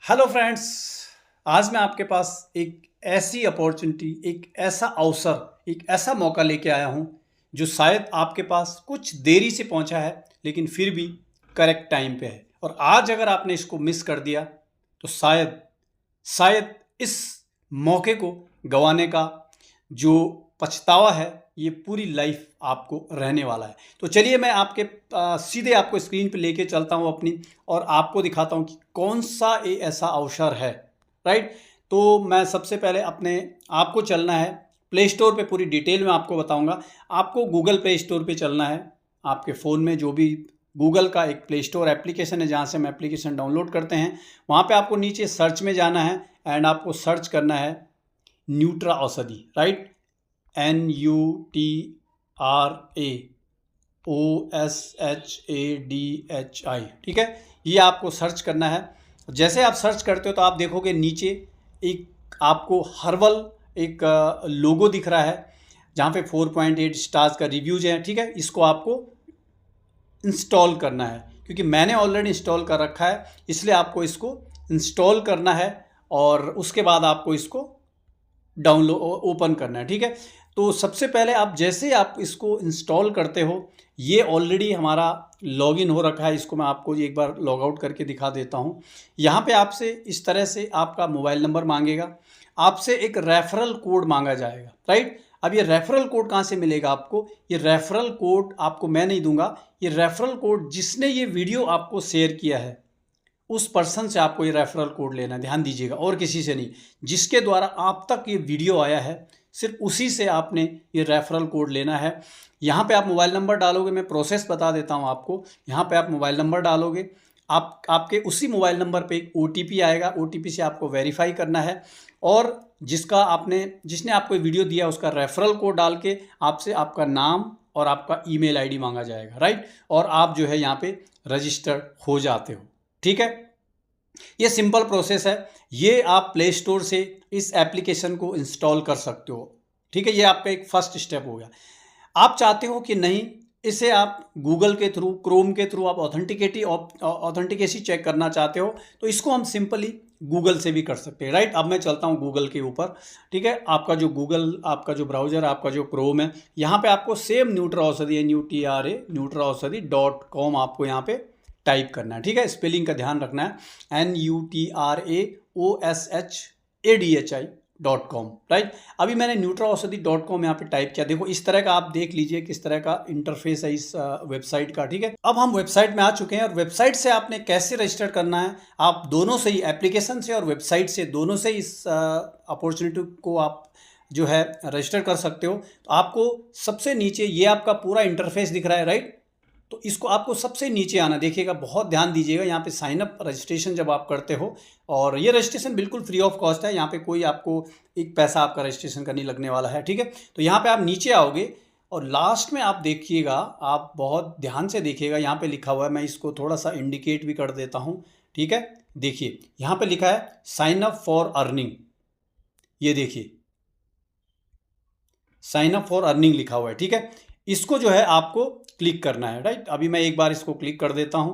Hello friends. आज मैं आपके पास एक ऐसी अपॉर्चुनिटी, एक ऐसा अवसर, एक ऐसा मौका लेके आया हूं जो शायद आपके पास कुछ देरी से पहुंचा है लेकिन फिर भी करेक्ट टाइम पे है। और आज अगर आपने इसको मिस कर दिया तो शायद शायद इस मौके को गंवाने का जो पछतावा है ये पूरी लाइफ आपको रहने वाला है। तो चलिए मैं सीधे आपको स्क्रीन पे लेके चलता हूँ अपनी, और आपको दिखाता हूँ कि कौन सा ऐसा अवसर है। राइट। तो मैं सबसे पहले अपने आपको चलना है प्ले स्टोर पे, पूरी डिटेल में आपको बताऊंगा। आपको गूगल प्ले स्टोर पे चलना है। आपके फ़ोन में जो भी गूगल का एक प्ले स्टोर एप्लीकेशन है जहाँ से हम एप्लीकेशन डाउनलोड करते हैं, वहाँ पे आपको नीचे सर्च में जाना है एंड आपको सर्च करना है न्यूट्रा औषधि। राइट। NUTRAOSHADHI। ठीक है, ये आपको सर्च करना है। जैसे आप सर्च करते हो तो आप देखोगे नीचे एक आपको हर्बल एक लोगो दिख रहा है जहाँ पे 4.8 स्टार्स का रिव्यूज है। ठीक है, इसको आपको इंस्टॉल करना है। क्योंकि मैंने ऑलरेडी इंस्टॉल कर रखा है इसलिए आपको इसको इंस्टॉल करना है और उसके बाद आपको इसको डाउनलोड ओपन करना है। ठीक है, तो सबसे पहले आप जैसे आप इसको इंस्टॉल करते हो, ये ऑलरेडी हमारा लॉगिन हो रखा है। इसको मैं आपको एक बार लॉग आउट करके दिखा देता हूँ। यहाँ पे आपसे इस तरह से आपका मोबाइल नंबर मांगेगा, आपसे एक रेफरल कोड मांगा जाएगा। राइट। अब ये रेफरल कोड कहाँ से मिलेगा आपको? ये रेफरल कोड आपको मैं नहीं दूंगा। ये रेफरल कोड जिसने ये वीडियो आपको शेयर किया है उस पर्सन से आपको ये रेफरल कोड लेना है। ध्यान दीजिएगा, और किसी से नहीं। जिसके द्वारा आप तक ये वीडियो आया है सिर्फ उसी से आपने ये रेफरल कोड लेना है। यहाँ पे आप मोबाइल नंबर डालोगे, मैं प्रोसेस बता देता हूँ आपको। यहाँ पे आप मोबाइल नंबर डालोगे, आपके उसी मोबाइल नंबर पे एक OTP आएगा। OTP से आपको वेरीफाई करना है और जिसने आपको वीडियो दिया उसका रेफरल कोड डाल के आपसे आपका नाम और आपका ईमेल आईडी मांगा जाएगा। राइट। और आप जो है यहाँ पे रजिस्टर्ड हो जाते हो। ठीक है, ये सिंपल प्रोसेस है। ये आप प्ले स्टोर से इस एप्लीकेशन को इंस्टॉल कर सकते हो। ठीक है, ये आपका एक फर्स्ट स्टेप हो गया। आप चाहते हो कि नहीं, इसे आप गूगल के थ्रू, क्रोम के थ्रू आप ऑथेंटिकेसी चेक करना चाहते हो तो इसको हम सिंपली गूगल से भी कर सकते हैं। राइट। अब मैं चलता हूँ गूगल के ऊपर। ठीक है, आपका जो गूगल, आपका जो ब्राउज़र, आपका जो क्रोम है, यहाँ पे आपको सेम न्यूट्रा औषधि NUTRA आपको यहाँ पे टाइप करना है। ठीक है, स्पेलिंग का ध्यान रखना है। NUTRAOSHADHI.com। राइट। अभी मैंने nutraaushadhi.com यहाँ पे टाइप किया। देखो इस तरह का, आप देख लीजिए किस तरह का इंटरफेस है इस वेबसाइट का। ठीक है, अब हम वेबसाइट में आ चुके हैं और वेबसाइट से आपने कैसे रजिस्टर करना है, आप दोनों से ही, एप्लीकेशन से और वेबसाइट से, दोनों से इस अपॉर्चुनिटी को आप जो है रजिस्टर कर सकते हो। तो आपको सबसे नीचे ये आपका पूरा इंटरफेस दिख रहा है। राइट। तो इसको आपको सबसे नीचे आना, देखिएगा, बहुत ध्यान दीजिएगा। यहाँ पे साइन अप रजिस्ट्रेशन जब आप करते हो, और ये रजिस्ट्रेशन बिल्कुल फ्री ऑफ कॉस्ट है। यहाँ पे कोई आपको एक पैसा आपका रजिस्ट्रेशन का नहीं लगने वाला है। ठीक है, तो यहाँ पे आप नीचे आओगे और लास्ट में आप देखिएगा, आप बहुत ध्यान से देखिएगा, यहाँ पे लिखा हुआ है, मैं इसको थोड़ा सा इंडिकेट भी कर देता हूँ। ठीक है, देखिए यहाँ पे लिखा है साइन अप फॉर अर्निंग। ये देखिए साइन अप फॉर अर्निंग लिखा हुआ है। ठीक है, इसको जो है आपको क्लिक करना है। राइट। अभी मैं एक बार इसको क्लिक कर देता हूं।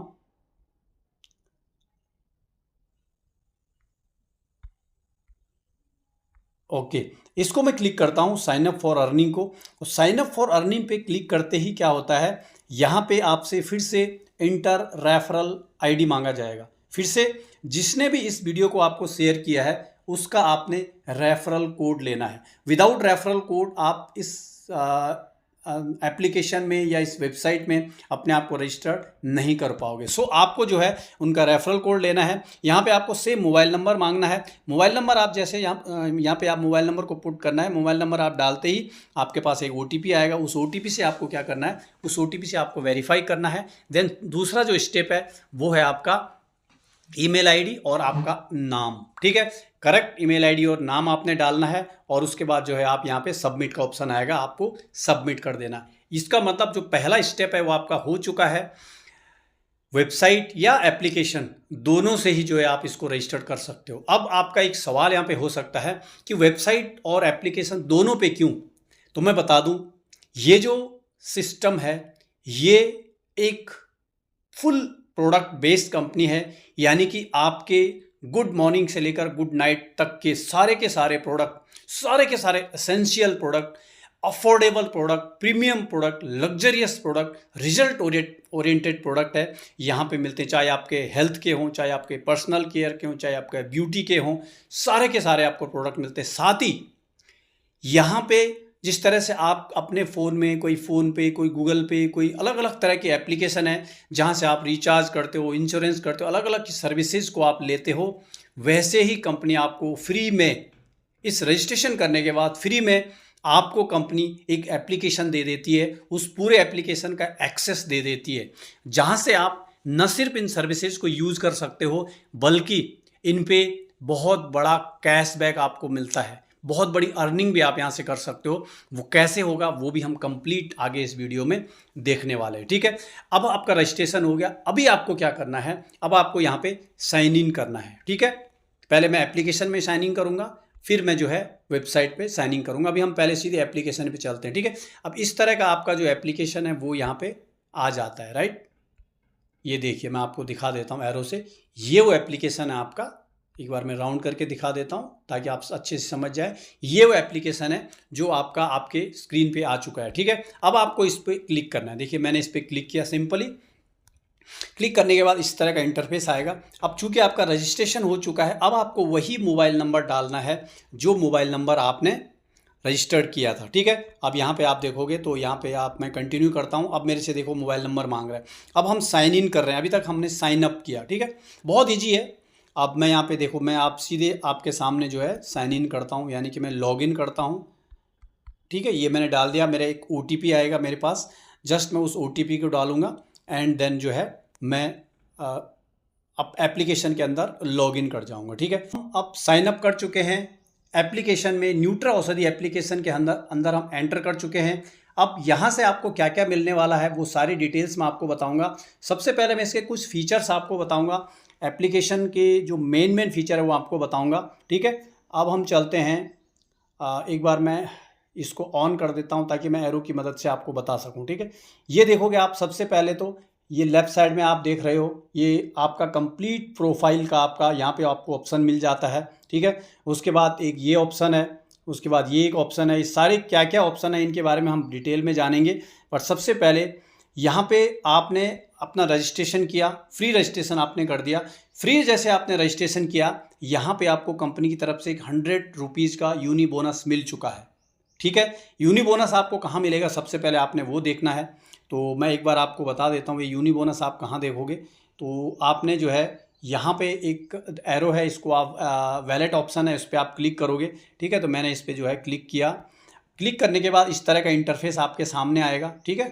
ओके, इसको मैं क्लिक करता हूं साइन अप फॉर अर्निंग को। और साइन अप फॉर अर्निंग पे क्लिक करते ही क्या होता है, यहां पे आपसे फिर से इंटर रेफरल आईडी मांगा जाएगा। फिर से जिसने भी इस वीडियो को आपको शेयर किया है उसका आपने रेफरल कोड लेना है। विदाउट रेफरल कोड आप इस एप्लीकेशन में या इस वेबसाइट में अपने आप को रजिस्टर नहीं कर पाओगे। सो आपको जो है उनका रेफरल कोड लेना है। यहाँ पे आपको सेम मोबाइल नंबर मांगना है। मोबाइल नंबर आप जैसे यहाँ पे आप मोबाइल नंबर को पुट करना है। मोबाइल नंबर आप डालते ही आपके पास एक OTP आएगा। उस OTP से आपको क्या करना है, उस OTP से आपको वेरीफाई करना है। देन दूसरा जो स्टेप है वो है आपका ईमेल आईडी और आपका नाम। ठीक है, करेक्ट ईमेल आईडी और नाम आपने डालना है और उसके बाद जो है आप यहाँ पे सबमिट का ऑप्शन आएगा, आपको सबमिट कर देना है। इसका मतलब जो पहला स्टेप है वो आपका हो चुका है। वेबसाइट या एप्लीकेशन दोनों से ही जो है आप इसको रजिस्टर कर सकते हो। अब आपका एक सवाल यहाँ पे हो सकता है कि वेबसाइट और एप्लीकेशन दोनों पे क्यों? तो मैं बता दूं, ये जो सिस्टम है ये एक फुल प्रोडक्ट बेस्ड कंपनी है। यानी कि आपके गुड मॉर्निंग से लेकर गुड नाइट तक के सारे प्रोडक्ट, सारे के सारे essential product, affordable product, premium product, luxurious product, result oriented product है यहाँ पे मिलते हैं। चाहे आपके हेल्थ के हों, चाहे आपके पर्सनल केयर के हों, चाहे आपके ब्यूटी के हों, सारे के सारे आपको प्रोडक्ट मिलते हैं। साथ ही यहाँ पे जिस तरह से आप अपने फ़ोन में कोई फ़ोन पे, कोई गूगल पे, कोई अलग अलग तरह के एप्लीकेशन है जहाँ से आप रिचार्ज करते हो, इंश्योरेंस करते हो, अलग अलग की सर्विसेज को आप लेते हो, वैसे ही कंपनी आपको फ्री में, इस रजिस्ट्रेशन करने के बाद फ्री में आपको कंपनी एक एप्लीकेशन दे देती है, उस पूरे एप्लीकेशन का एक्सेस दे देती है, जहाँ से आप न सिर्फ इन सर्विसेज को यूज़ कर सकते हो बल्कि इन पे बहुत बड़ा कैशबैक आपको मिलता है, बहुत बड़ी अर्निंग भी आप यहाँ से कर सकते हो। वो कैसे होगा वो भी हम कंप्लीट आगे इस वीडियो में देखने वाले हैं, ठीक है। अब आपका रजिस्ट्रेशन हो गया, अभी आपको क्या करना है, अब आपको यहाँ पे साइन इन करना है, ठीक है। पहले मैं एप्लीकेशन में साइन इन करूँगा, फिर मैं जो है वेबसाइट पे साइन इन करूँगा। अभी हम पहले सीधे एप्लीकेशन पे चलते हैं, ठीक है। अब इस तरह का आपका जो एप्लीकेशन है वो यहाँ पे आ जाता है, राइट। ये देखिए मैं आपको दिखा देता हूँ एरो से, ये वो एप्लीकेशन है आपका। एक बार मैं राउंड करके दिखा देता हूँ ताकि आप अच्छे से समझ जाए। ये वो एप्लीकेशन है जो आपका आपके स्क्रीन पे आ चुका है, ठीक है। अब आपको इस पर क्लिक करना है। देखिए मैंने इस पर क्लिक किया, सिंपली क्लिक करने के बाद इस तरह का इंटरफेस आएगा। अब चूंकि आपका रजिस्ट्रेशन हो चुका है, अब आपको वही मोबाइल नंबर डालना है जो मोबाइल नंबर आपने रजिस्टर्ड किया था, ठीक है। अब यहाँ पे आप देखोगे तो यहाँ पे मैं कंटिन्यू करता हूँ। अब मेरे से देखो मोबाइल नंबर मांग रहा है। अब हम साइन इन कर रहे हैं, अभी तक हमने साइन अप किया, ठीक है। बहुत ईजी है। अब मैं यहाँ पे देखो, मैं आप सीधे आपके सामने जो है साइन इन करता हूँ, यानी कि मैं लॉग इन करता हूँ, ठीक है। ये मैंने डाल दिया, मेरा एक OTP आएगा मेरे पास, जस्ट मैं उस OTP को डालूंगा एंड देन जो है मैं अब एप्लीकेशन के अंदर लॉगिन कर जाऊंगा, ठीक है। अब साइन अप कर चुके हैं एप्लीकेशन में, न्यूट्रा औषधि एप्लीकेशन के अंदर हम एंटर कर चुके हैं। अब यहाँ से आपको क्या क्या मिलने वाला है वो सारी डिटेल्स मैं आपको बताऊंगा। सबसे पहले मैं इसके कुछ फीचर्स आपको बताऊंगा, एप्लीकेशन के जो मेन फीचर है वो आपको बताऊंगा, ठीक है। अब हम चलते हैं, एक बार मैं इसको ऑन कर देता हूं ताकि मैं एरो की मदद से आपको बता सकूं, ठीक है। ये देखोगे आप, सबसे पहले तो ये लेफ्ट साइड में आप देख रहे हो, ये आपका कंप्लीट प्रोफाइल का आपका यहाँ पे आपको ऑप्शन मिल जाता है, ठीक है। उसके बाद एक ये ऑप्शन है, उसके बाद ये एक ऑप्शन है। ये सारे क्या क्या ऑप्शन है इनके बारे में हम डिटेल में जानेंगे। पर सबसे पहले यहाँ पे आपने अपना रजिस्ट्रेशन किया, फ्री रजिस्ट्रेशन आपने कर दिया। फ्री जैसे आपने रजिस्ट्रेशन किया, यहाँ पे आपको कंपनी की तरफ से एक 100 रुपीज़ का यूनी बोनस मिल चुका है, ठीक है। यूनी बोनस आपको कहाँ मिलेगा, सबसे पहले आपने वो देखना है। तो मैं एक बार आपको बता देता हूँ ये यूनी बोनस आप कहाँ देखोगे। तो आपने जो है यहाँ पे एक एरो है, इसको आप वैलेट ऑप्शन है, इस पर आप क्लिक करोगे, ठीक है। तो मैंने इस पर जो है क्लिक किया। क्लिक करने के बाद इस तरह का इंटरफेस आपके सामने आएगा, ठीक है।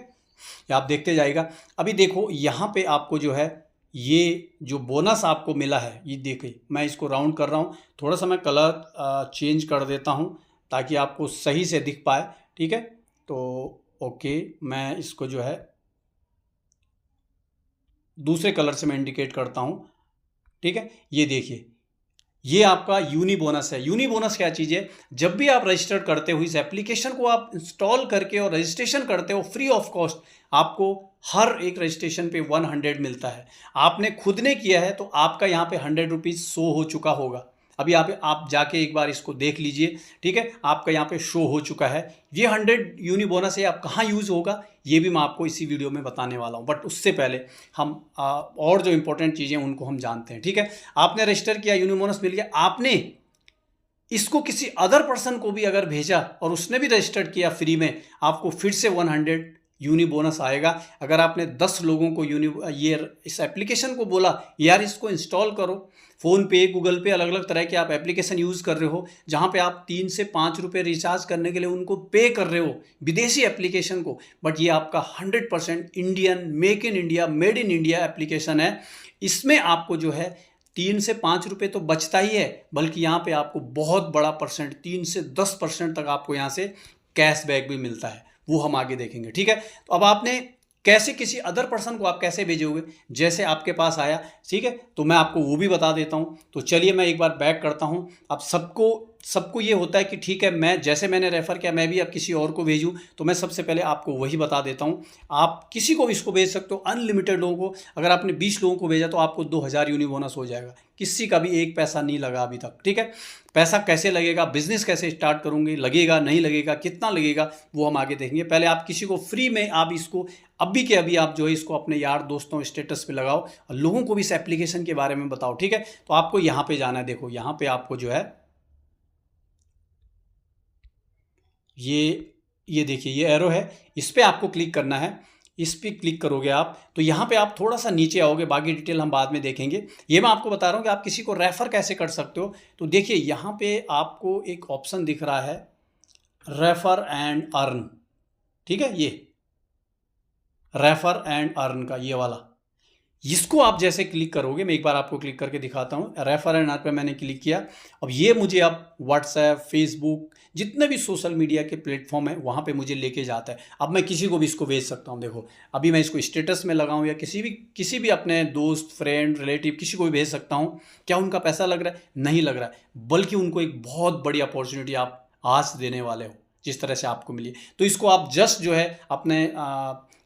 ये आप देखते जाइएगा। अभी देखो यहाँ पे आपको जो है ये जो बोनस आपको मिला है, ये देखिए मैं इसको राउंड कर रहा हूँ, थोड़ा सा मैं कलर चेंज कर देता हूँ ताकि आपको सही से दिख पाए, ठीक है। तो ओके, मैं इसको जो है दूसरे कलर से मैं इंडिकेट करता हूँ, ठीक है। ये देखिए ये आपका यूनी बोनस है। यूनी बोनस क्या चीज़ है, जब भी आप रजिस्टर करते हो इस एप्लीकेशन को आप इंस्टॉल करके और रजिस्ट्रेशन करते हो, फ्री ऑफ कॉस्ट आपको हर एक रजिस्ट्रेशन पे 100 मिलता है। आपने खुद ने किया है तो आपका यहाँ पे 100 रुपीज़ शो हो चुका होगा। अभी आप जाके एक बार इसको देख लीजिए, ठीक है। आपका यहाँ पे शो हो चुका है। ये 100 यूनी बोनस है, आप कहाँ यूज़ होगा ये भी मैं आपको इसी वीडियो में बताने वाला हूँ। बट उससे पहले हम और जो इंपॉर्टेंट चीज़ें उनको हम जानते हैं, ठीक है। आपने रजिस्टर किया, यूनी बोनस मिल गया, आपने इसको किसी अदर पर्सन को भी अगर भेजा और उसने भी रजिस्टर्ड किया फ्री में, आपको फिर से 100 यूनी बोनस आएगा। अगर आपने 10 लोगों को इस एप्लीकेशन को बोला यार इसको इंस्टॉल करो, फ़ोन पे, गूगल पे, अलग अलग तरह के आप एप्लीकेशन यूज़ कर रहे हो जहाँ पे आप 3 से 5 रुपये रिचार्ज करने के लिए उनको पे कर रहे हो, विदेशी एप्लीकेशन को, बट ये आपका 100% Indian, make in India, made in India application है। इसमें आपको जो है 3 से 5 रुपये तो बचता ही है, बल्कि यहाँ पे आपको बहुत बड़ा परसेंट, 3 से 10% तक आपको यहाँ से कैशबैक भी मिलता है, वो हम आगे देखेंगे, ठीक है। तो अब आपने कैसे किसी अदर पर्सन को आप कैसे भेजोगे, जैसे आपके पास आया, ठीक है, तो मैं आपको वो भी बता देता हूँ। तो चलिए मैं एक बार बैक करता हूँ। अब सबको सबको ये होता है कि ठीक है, मैं जैसे मैंने रेफ़र किया मैं भी अब किसी और को भेजूँ, तो मैं सबसे पहले आपको वही बता देता हूँ। आप किसी को भी इसको भेज सकते हो, अनलिमिटेड लोगों को। अगर आपने 20 लोगों को भेजा तो आपको 2000 यूनिबोनस हो जाएगा। किसी का भी एक पैसा नहीं लगा अभी तक, ठीक है। पैसा कैसे लगेगा, बिजनेस कैसे स्टार्ट करूँगी, लगेगा नहीं लगेगा, कितना लगेगा, वो हम आगे देखेंगे। पहले आप किसी को फ्री में आप इसको अभी के अभी आप जो है इसको अपने यार दोस्तों स्टेटस पे लगाओ और लोगों को भी इस एप्लीकेशन के बारे में बताओ, ठीक है। तो आपको यहाँ पे जाना है, देखो यहाँ पे आपको जो है ये देखिए ये एरो है, इस पे आपको क्लिक करना है। इस पे क्लिक करोगे आप तो यहाँ पे आप थोड़ा सा नीचे आओगे, बाकी डिटेल हम बाद में देखेंगे। ये मैं आपको बता रहा हूँ कि आप किसी को रेफर कैसे कर सकते हो। तो देखिए यहाँ पे आपको एक ऑप्शन दिख रहा है, रेफर एंड अर्न, ठीक है। ये रेफर एंड अर्न का ये वाला, इसको आप जैसे क्लिक करोगे, मैं एक बार आपको क्लिक करके दिखाता हूँ। रेफर एंड अर्न पे मैंने क्लिक किया। अब ये मुझे अब व्हाट्सएप, फेसबुक, जितने भी सोशल मीडिया के प्लेटफॉर्म है वहाँ पे मुझे लेके जाता है। अब मैं किसी को भी इसको भेज सकता हूँ। देखो अभी मैं इसको स्टेटस में लगाऊँ या किसी भी अपने दोस्त, फ्रेंड, रिलेटिव किसी को भी भेज सकता हूँ। क्या उनका पैसा लग रहा है? नहीं लग रहा है, बल्कि उनको एक बहुत बड़ी अपॉर्चुनिटी आप आज देने वाले हो, जिस तरह से आपको मिली। तो इसको आप जस्ट जो है अपने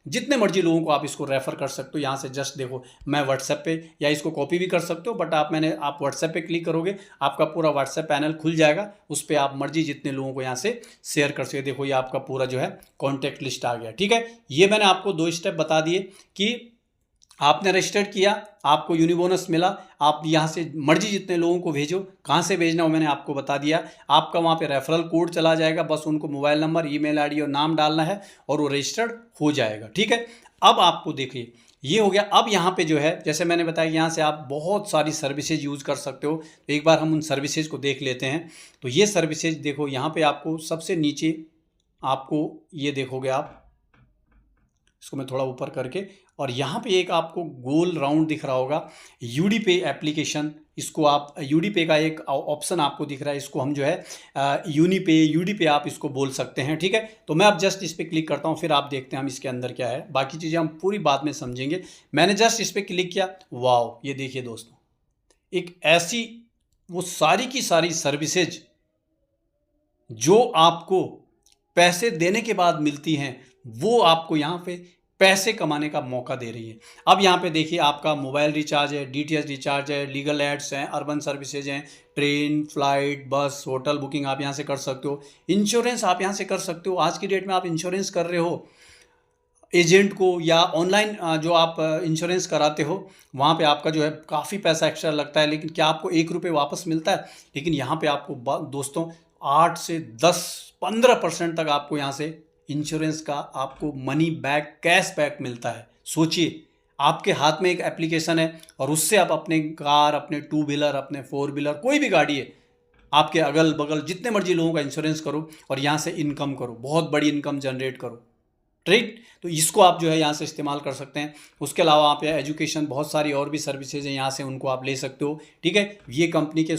जितने मर्जी लोगों को आप इसको रेफ़र कर सकते हो। यहाँ से जस्ट देखो, मैं व्हाट्सएप पे, या इसको कॉपी भी कर सकते हो, बट आप व्हाट्सएप पे क्लिक करोगे, आपका पूरा व्हाट्सएप पैनल खुल जाएगा। उस पर आप मर्जी जितने लोगों को यहाँ से शेयर कर सकते हो। देखो ये आपका पूरा जो है कॉन्टैक्ट लिस्ट आ गया, ठीक है। ये मैंने आपको 2 स्टेप बता दिए कि आपने रजिस्टर्ड किया, आपको यूनिबोनस मिला, आप यहाँ से मर्जी जितने लोगों को भेजो। कहाँ से भेजना हो मैंने आपको बता दिया। आपका वहाँ पे रेफरल कोड चला जाएगा, बस उनको मोबाइल नंबर, ईमेल आईडी और नाम डालना है और वो रजिस्टर्ड हो जाएगा, ठीक है। अब आपको देखिए ये हो गया। अब यहाँ पे जो है जैसे मैंने बताया, यहाँ से आप बहुत सारी सर्विसेज यूज़ कर सकते हो। तो एक बार हम उन सर्विसेज को देख लेते हैं। तो ये सर्विसेज देखो, यहाँ पे आपको सबसे नीचे आपको ये देखोगे आप, इसको मैं थोड़ा ऊपर करके, और यहाँ पे एक आपको गोल राउंड दिख रहा होगा, यूडीपे एप्लीकेशन। इसको आप यूडीपे का एक ऑप्शन आपको दिख रहा है, इसको हम जो है यूडीपे आप इसको बोल सकते हैं, ठीक है। तो मैं अब जस्ट इस पर क्लिक करता हूँ, फिर आप देखते हैं हम इसके अंदर क्या है। बाकी चीज़ें हम पूरी बाद में समझेंगे। मैंने जस्ट इस पर क्लिक किया, वाओ, ये देखिए दोस्तों, एक ऐसी वो सारी की सारी सर्विसेज जो आपको पैसे देने के बाद मिलती हैं, वो आपको यहाँ पे पैसे कमाने का मौका दे रही है। अब यहाँ पे देखिए, आपका मोबाइल रिचार्ज है, डीटीएच रिचार्ज है, लीगल एड्स हैं, अर्बन सर्विसेज हैं, ट्रेन, फ्लाइट, बस, होटल बुकिंग आप यहाँ से कर सकते हो। इंश्योरेंस आप यहाँ से कर सकते हो। आज की डेट में आप इंश्योरेंस कर रहे हो एजेंट को, या ऑनलाइन जो आप इंश्योरेंस कराते हो, वहाँ पे आपका जो है काफ़ी पैसा एक्स्ट्रा लगता है, लेकिन क्या आपको 1 रुपये वापस मिलता है? लेकिन यहाँ पे आपको दोस्तों 8 से 10-15% तक आपको यहाँ से इंश्योरेंस का आपको मनी बैक, कैश बैक मिलता है। सोचिए, आपके हाथ में एक एप्लीकेशन है और उससे आप अपने कार, अपने 2 व्हीलर, अपने 4 व्हीलर, कोई भी गाड़ी है, आपके अगल बगल जितने मर्जी लोगों का इंश्योरेंस करो और यहाँ से इनकम करो, बहुत बड़ी इनकम जनरेट करो, राइट। तो इसको आप जो है यहाँ से इस्तेमाल कर सकते हैं। उसके अलावा आप यहाँ एजुकेशन, बहुत सारी और भी सर्विसेज हैं यहाँ से, उनको आप ले सकते हो, ठीक है। ये कंपनी के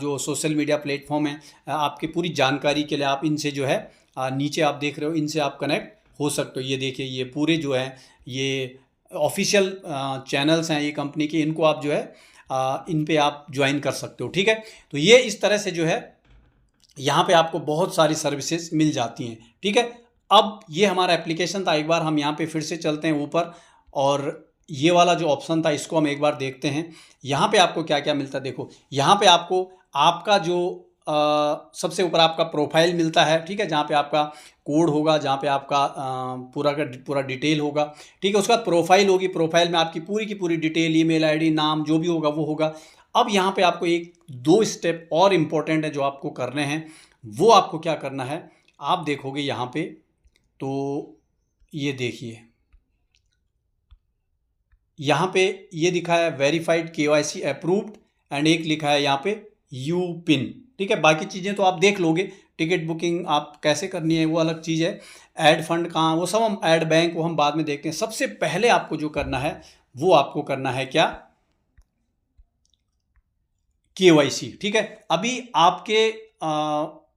जो सोशल मीडिया प्लेटफॉर्म है, आपकी पूरी जानकारी के लिए आप इनसे जो है नीचे आप देख रहे हो, इनसे आप कनेक्ट हो सकते हो। ये देखिए, ये पूरे जो है ये ऑफिशियल चैनल्स हैं ये कंपनी के, इनको आप जो है इन पे आप ज्वाइन कर सकते हो, ठीक है। तो ये इस तरह से जो है यहाँ पे आपको बहुत सारी सर्विसेज मिल जाती हैं, ठीक है। अब ये हमारा एप्लीकेशन था। एक बार हम यहाँ पे फिर से चलते हैं ऊपर, और ये वाला जो ऑप्शन था इसको हम एक बार देखते हैं। यहाँ पे आपको क्या क्या मिलता है, देखो यहाँ पे आपको आपका जो सबसे ऊपर आपका प्रोफाइल मिलता है, ठीक है, जहाँ पे आपका कोड होगा, जहाँ पे आपका पूरा का पूरा डिटेल होगा, ठीक है। उसके बाद प्रोफाइल होगी, प्रोफाइल में आपकी पूरी की पूरी डिटेल, ईमेल आईडी, नाम, जो भी होगा वो होगा। अब यहाँ पे आपको 1-2 स्टेप और इम्पोर्टेंट है जो आपको करने हैं। वो आपको क्या करना है, आप देखोगे यहाँ पे, तो ये देखिए यहाँ पे ये दिखा है वेरीफाइड KYC अप्रूव्ड, एंड एक लिखा है यहाँ पे यू पिन, ठीक है। बाकी चीज़ें तो आप देख लोगे, टिकट बुकिंग आप कैसे करनी है वो अलग चीज़ है, ऐड फंड कहाँ, वो सब हम, ऐड बैंक, वो हम बाद में देखते हैं। सबसे पहले आपको जो करना है वो आपको करना है क्या, KYC, ठीक है।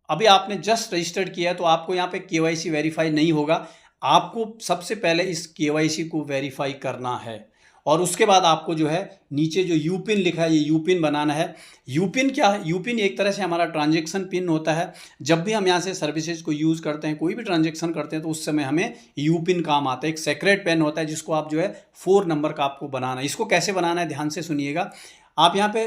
अभी आपने जस्ट रजिस्टर्ड किया है, तो आपको यहाँ पे KYC वेरीफाई नहीं होगा। आपको सबसे पहले इस KYC को वेरीफाई करना है, और उसके बाद आपको जो है नीचे जो यू पिन लिखा है ये यू पिन बनाना है। यू पिन क्या है? यू पिन एक तरह से हमारा ट्रांजेक्शन पिन होता है। जब भी हम यहाँ से सर्विसेज को यूज़ करते हैं, कोई भी ट्रांजेक्शन करते हैं, तो उस समय हमें यू पिन काम आता है। एक सेक्रेट पेन होता है जिसको आप जो है 4 नंबर का आपको बनाना है। इसको कैसे बनाना है ध्यान से सुनिएगा। आप यहाँ पे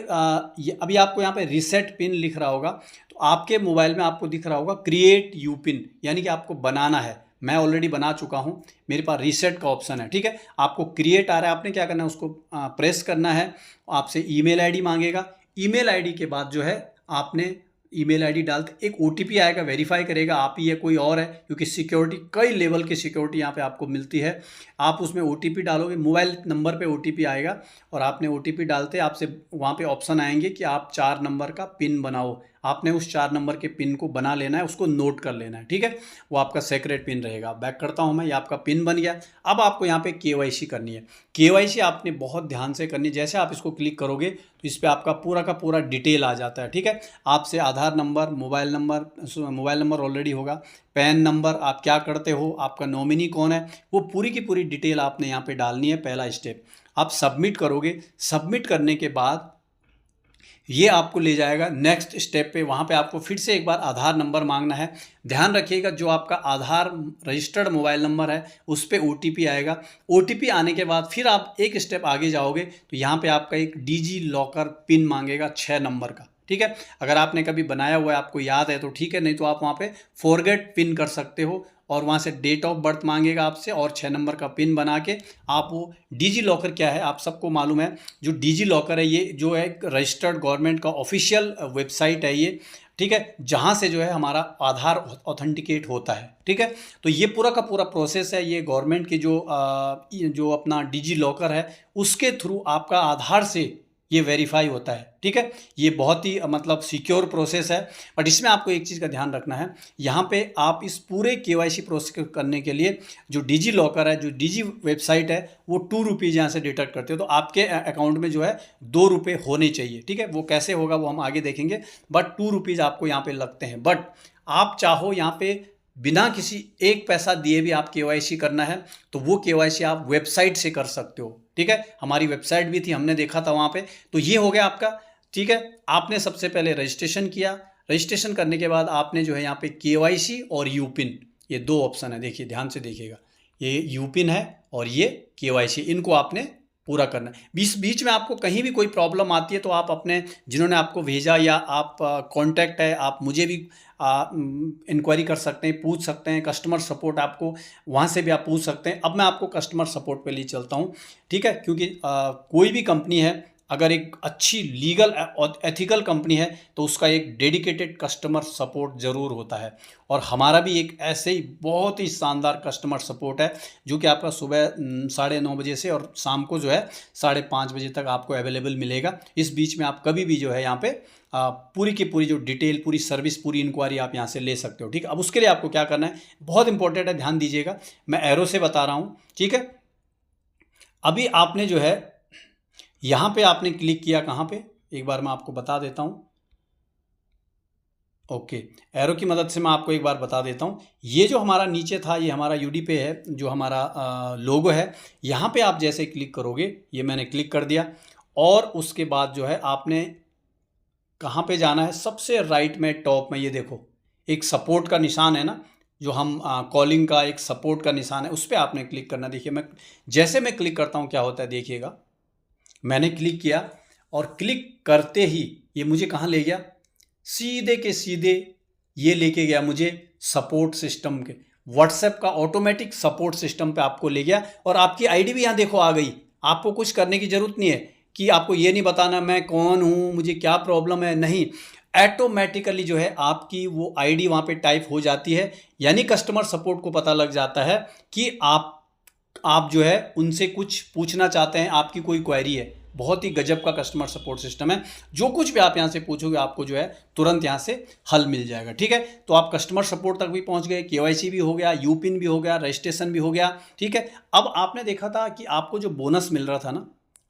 अभी आपको यहाँ पे रीसेट पिन लिख रहा होगा, तो आपके मोबाइल में आपको दिख रहा होगा क्रिएट यू पिन, यानी कि आपको बनाना है। मैं ऑलरेडी बना चुका हूँ, मेरे पास रीसेट का ऑप्शन है, ठीक है। आपको क्रिएट आ रहा है, आपने क्या करना है उसको प्रेस करना है। आपसे ईमेल आईडी मांगेगा। ईमेल आईडी के बाद जो है आपने ईमेल आईडी डालते एक ओटीपी आएगा, वेरीफाई करेगा आप ही है कोई और है, क्योंकि सिक्योरिटी कई लेवल की सिक्योरिटी यहाँ पे आपको मिलती है। आप उसमें ओटीपी डालोगे, मोबाइल नंबर पे ओटीपी आएगा और आपने ओटीपी डालते आपसे वहाँ पे ऑप्शन आएंगे कि आप 4 नंबर का पिन बनाओ। आपने उस 4 नंबर के पिन को बना लेना है, उसको नोट कर लेना है, ठीक है। वो आपका सेक्रेट पिन रहेगा। बैक करता हूँ मैं, ये आपका पिन बन गया। अब आपको यहाँ पे केवाईसी करनी है। केवाईसी आपने बहुत ध्यान से करनी है। जैसे आप इसको क्लिक करोगे तो इस पर आपका पूरा का पूरा डिटेल आ जाता है, ठीक है। आपसे आधार नंबर, मोबाइल नंबर ऑलरेडी होगा, पैन नंबर, आप क्या करते हो, आपका नॉमिनी कौन है, वो पूरी की पूरी डिटेल आपने यहाँ पे डालनी है। पहला स्टेप आप सबमिट करोगे। सबमिट करने के बाद ये आपको ले जाएगा नेक्स्ट स्टेप पे। वहाँ पे आपको फिर से एक बार आधार नंबर मांगना है। ध्यान रखिएगा जो आपका आधार रजिस्टर्ड मोबाइल नंबर है उस पर ओटीपी आएगा। ओटीपी आने के बाद फिर आप एक स्टेप आगे जाओगे तो यहाँ पे आपका एक डिजी लॉकर पिन मांगेगा 6 नंबर का, ठीक है। अगर आपने कभी बनाया हुआ है, आपको याद है तो ठीक है, नहीं तो आप वहाँ पे फॉरगेट पिन कर सकते हो और वहाँ से डेट ऑफ बर्थ मांगेगा आपसे और 6 नंबर का पिन बना के आप वो डिजी लॉकर क्या है आप सबको मालूम है। जो डिजी लॉकर है ये जो है रजिस्टर्ड गवर्नमेंट का ऑफिशियल वेबसाइट है ये, ठीक है, जहाँ से जो है हमारा आधार ऑथेंटिकेट होता है, ठीक है। तो ये पूरा का पूरा प्रोसेस है। ये गवर्नमेंट की जो अपना डिजी लॉकर है उसके थ्रू आपका आधार से ये वेरीफाई होता है, ठीक है। ये बहुत ही मतलब सिक्योर प्रोसेस है। बट इसमें आपको एक चीज़ का ध्यान रखना है, यहाँ पे आप इस पूरे केवाईसी प्रोसेस करने के लिए जो डिजी लॉकर है, जो डिजी वेबसाइट है, वो 2 रुपीज़ यहाँ से डिडक्ट करते हो। तो आपके अकाउंट में जो है 2 रुपये होने चाहिए, ठीक है। वो कैसे होगा वो हम आगे देखेंगे, बट 2 रुपीज़ आपको यहाँ पे लगते हैं। बट आप चाहो यहाँ पे बिना किसी एक पैसा दिए भी आप केवाईसी करना है तो वो केवाईसी आप वेबसाइट से कर सकते हो, ठीक है। हमारी वेबसाइट भी थी, हमने देखा था वहाँ पे। तो ये हो गया आपका, ठीक है। आपने सबसे पहले रजिस्ट्रेशन किया। रजिस्ट्रेशन करने के बाद आपने जो है यहाँ पे केवाईसी और यू पिन, ये 2 ऑप्शन है, देखिए ध्यान से देखिएगा। ये यू पिन है और ये केवाईसी, इनको आपने पूरा करना है। बीच में आपको कहीं भी कोई प्रॉब्लम आती है तो आप अपने जिन्होंने आपको भेजा या आप कांटेक्ट है, आप मुझे भी इंक्वायरी कर सकते हैं, पूछ सकते हैं। कस्टमर सपोर्ट आपको वहाँ से भी आप पूछ सकते हैं। अब मैं आपको कस्टमर सपोर्ट पे ले चलता हूँ, ठीक है, क्योंकि कोई भी कंपनी है अगर एक अच्छी लीगल और एथिकल कंपनी है तो उसका एक डेडिकेटेड कस्टमर सपोर्ट ज़रूर होता है। और हमारा भी एक ऐसे ही बहुत ही शानदार कस्टमर सपोर्ट है जो कि आपका सुबह 9:30 बजे से और शाम को जो है 5:30 बजे तक आपको अवेलेबल मिलेगा। इस बीच में आप कभी भी जो है यहाँ पे पूरी की पूरी जो डिटेल, पूरी सर्विस, पूरी इंक्वायरी आप यहाँ से ले सकते हो, ठीक है। अब उसके लिए आपको क्या करना है, बहुत इंपॉर्टेंट है, ध्यान दीजिएगा। मैं एरो से बता रहा हूँ, ठीक है। अभी आपने जो है यहाँ पे आपने क्लिक किया, कहाँ पे, एक बार मैं आपको बता देता हूँ। ओके, एरो की मदद से मैं आपको एक बार बता देता हूँ। ये जो हमारा नीचे था ये हमारा यूडी पे है, जो हमारा लोगो है। यहाँ पे आप जैसे क्लिक करोगे, ये मैंने क्लिक कर दिया और उसके बाद जो है आपने कहाँ पे जाना है, सबसे राइट में टॉप में ये देखो एक सपोर्ट का निशान है ना, जो हम कॉलिंग का एक सपोर्ट का निशान है, उस पर आपने क्लिक करना। देखिए मैं क्लिक करता हूँ क्या होता है, देखिएगा। मैंने क्लिक किया और क्लिक करते ही ये मुझे कहाँ ले गया, सीधे के सीधे ये लेके गया मुझे सपोर्ट सिस्टम के, व्हाट्सएप का ऑटोमेटिक सपोर्ट सिस्टम पे आपको ले गया। और आपकी आईडी भी यहाँ देखो आ गई। आपको कुछ करने की ज़रूरत नहीं है कि आपको ये नहीं बताना मैं कौन हूँ, मुझे क्या प्रॉब्लम है, नहीं, ऑटोमेटिकली जो है आपकी वो आईडी वहाँ पे टाइप हो जाती है। यानी कस्टमर सपोर्ट को पता लग जाता है कि आप जो है उनसे कुछ पूछना चाहते हैं, आपकी कोई क्वेरी है। बहुत ही गजब का कस्टमर सपोर्ट सिस्टम है। जो कुछ भी आप यहाँ से पूछोगे आपको जो है तुरंत यहाँ से हल मिल जाएगा, ठीक है। तो आप कस्टमर सपोर्ट तक भी पहुँच गए, केवाईसी भी हो गया, यूपिन भी हो गया, रजिस्ट्रेशन भी हो गया, ठीक है। अब आपने देखा था कि आपको जो बोनस मिल रहा था ना,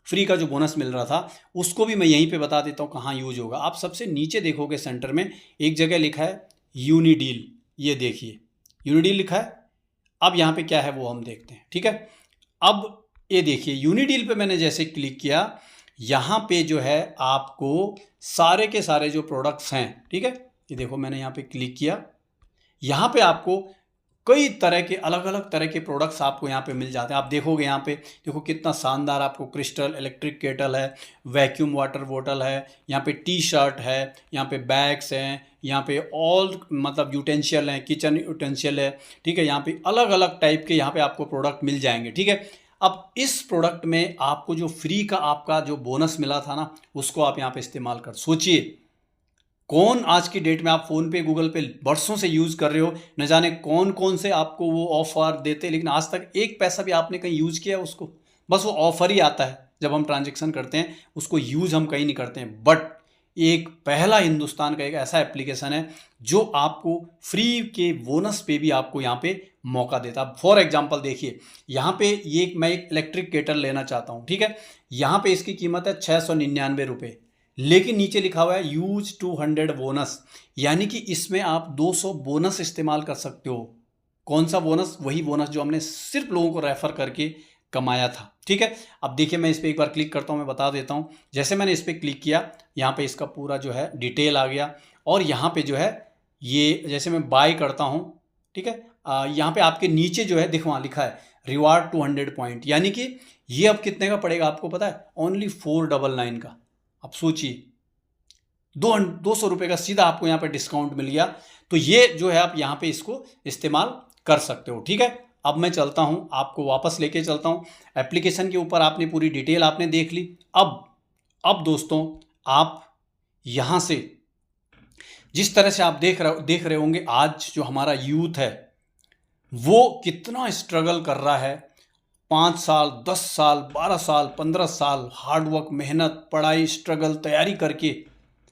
फ्री का जो बोनस मिल रहा था, उसको भी मैं यहीं पे बता देता हूँ कहाँ यूज होगा। आप सबसे नीचे देखोगे सेंटर में एक जगह लिखा है यूनिडील, ये देखिए यूनिडील लिखा है। अब यहाँ पे क्या है वो हम देखते हैं, ठीक है। अब ये देखिए यूनिडील पे मैंने जैसे क्लिक किया, यहाँ पे जो है आपको सारे के सारे जो प्रोडक्ट्स हैं, ठीक है, ये देखो मैंने यहाँ पे क्लिक किया, यहाँ पे आपको कई तरह के अलग अलग तरह के प्रोडक्ट्स आपको यहाँ पे मिल जाते हैं। आप देखोगे यहाँ पे देखो कितना शानदार आपको क्रिस्टल इलेक्ट्रिक केटल है, वैक्यूम वाटर बोतल है, यहाँ पे टी शर्ट है, यहाँ पे बैग्स हैं, यहाँ पे ऑल मतलब यूटेंशियल हैं, किचन यूटेंशियल है, ठीक है, यहाँ पे अलग अलग टाइप के यहाँ पे आपको प्रोडक्ट मिल जाएंगे, ठीक है। अब इस प्रोडक्ट में आपको जो फ्री का आपका जो बोनस मिला था ना, उसको आप यहाँ पे इस्तेमाल कर, सोचिए कौन आज की डेट में आप फ़ोन पे गूगल पे बरसों से यूज़ कर रहे हो, न जाने कौन कौन से आपको वो ऑफर देते, लेकिन आज तक एक पैसा भी आपने कहीं यूज़ किया उसको, बस वो ऑफर ही आता है जब हम ट्रांजेक्शन करते हैं, उसको यूज़ हम कहीं नहीं करते हैं। बट एक पहला हिंदुस्तान का एक ऐसा एप्लीकेशन है जो आपको फ्री के बोनस पे भी आपको यहाँ पे मौका देता। फॉर एग्जाम्पल देखिए यहाँ पे ये मैं एक इलेक्ट्रिक केटल लेना चाहता हूँ, ठीक है, यहाँ पे इसकी कीमत है 699 रुपये, लेकिन नीचे लिखा हुआ है यूज 200 बोनस, यानी कि इसमें आप 200 बोनस इस्तेमाल कर सकते हो। कौन सा बोनस? वही बोनस जो हमने सिर्फ लोगों को रेफर करके कमाया था, ठीक है। अब देखिए मैं इस पर एक बार क्लिक करता हूँ, मैं बता देता हूँ। जैसे मैंने इस पर क्लिक किया, यहाँ पे इसका पूरा जो है डिटेल आ गया, और यहाँ पे जो है ये जैसे मैं बाय करता हूँ, ठीक है, यहाँ पे आपके नीचे जो है देखो वहाँ लिखा है रिवार्ड 200 पॉइंट, यानी कि ये अब कितने का पड़ेगा आपको पता है? ओनली 499 का। अब सोचिए 200 रुपये का सीधा आपको यहाँ पे डिस्काउंट मिल गया। तो ये जो है आप यहाँ पे इसको इस्तेमाल कर सकते हो, ठीक है। अब मैं चलता हूँ, आपको वापस लेके चलता हूँ एप्लीकेशन के ऊपर। आपने पूरी डिटेल आपने देख ली। अब दोस्तों आप यहाँ से जिस तरह से आप देख रहे होंगे आज जो हमारा यूथ है वो कितना स्ट्रगल कर रहा है, 5 साल 10 साल 12 साल 15 साल हार्डवर्क, मेहनत, पढ़ाई, स्ट्रगल, तैयारी करके,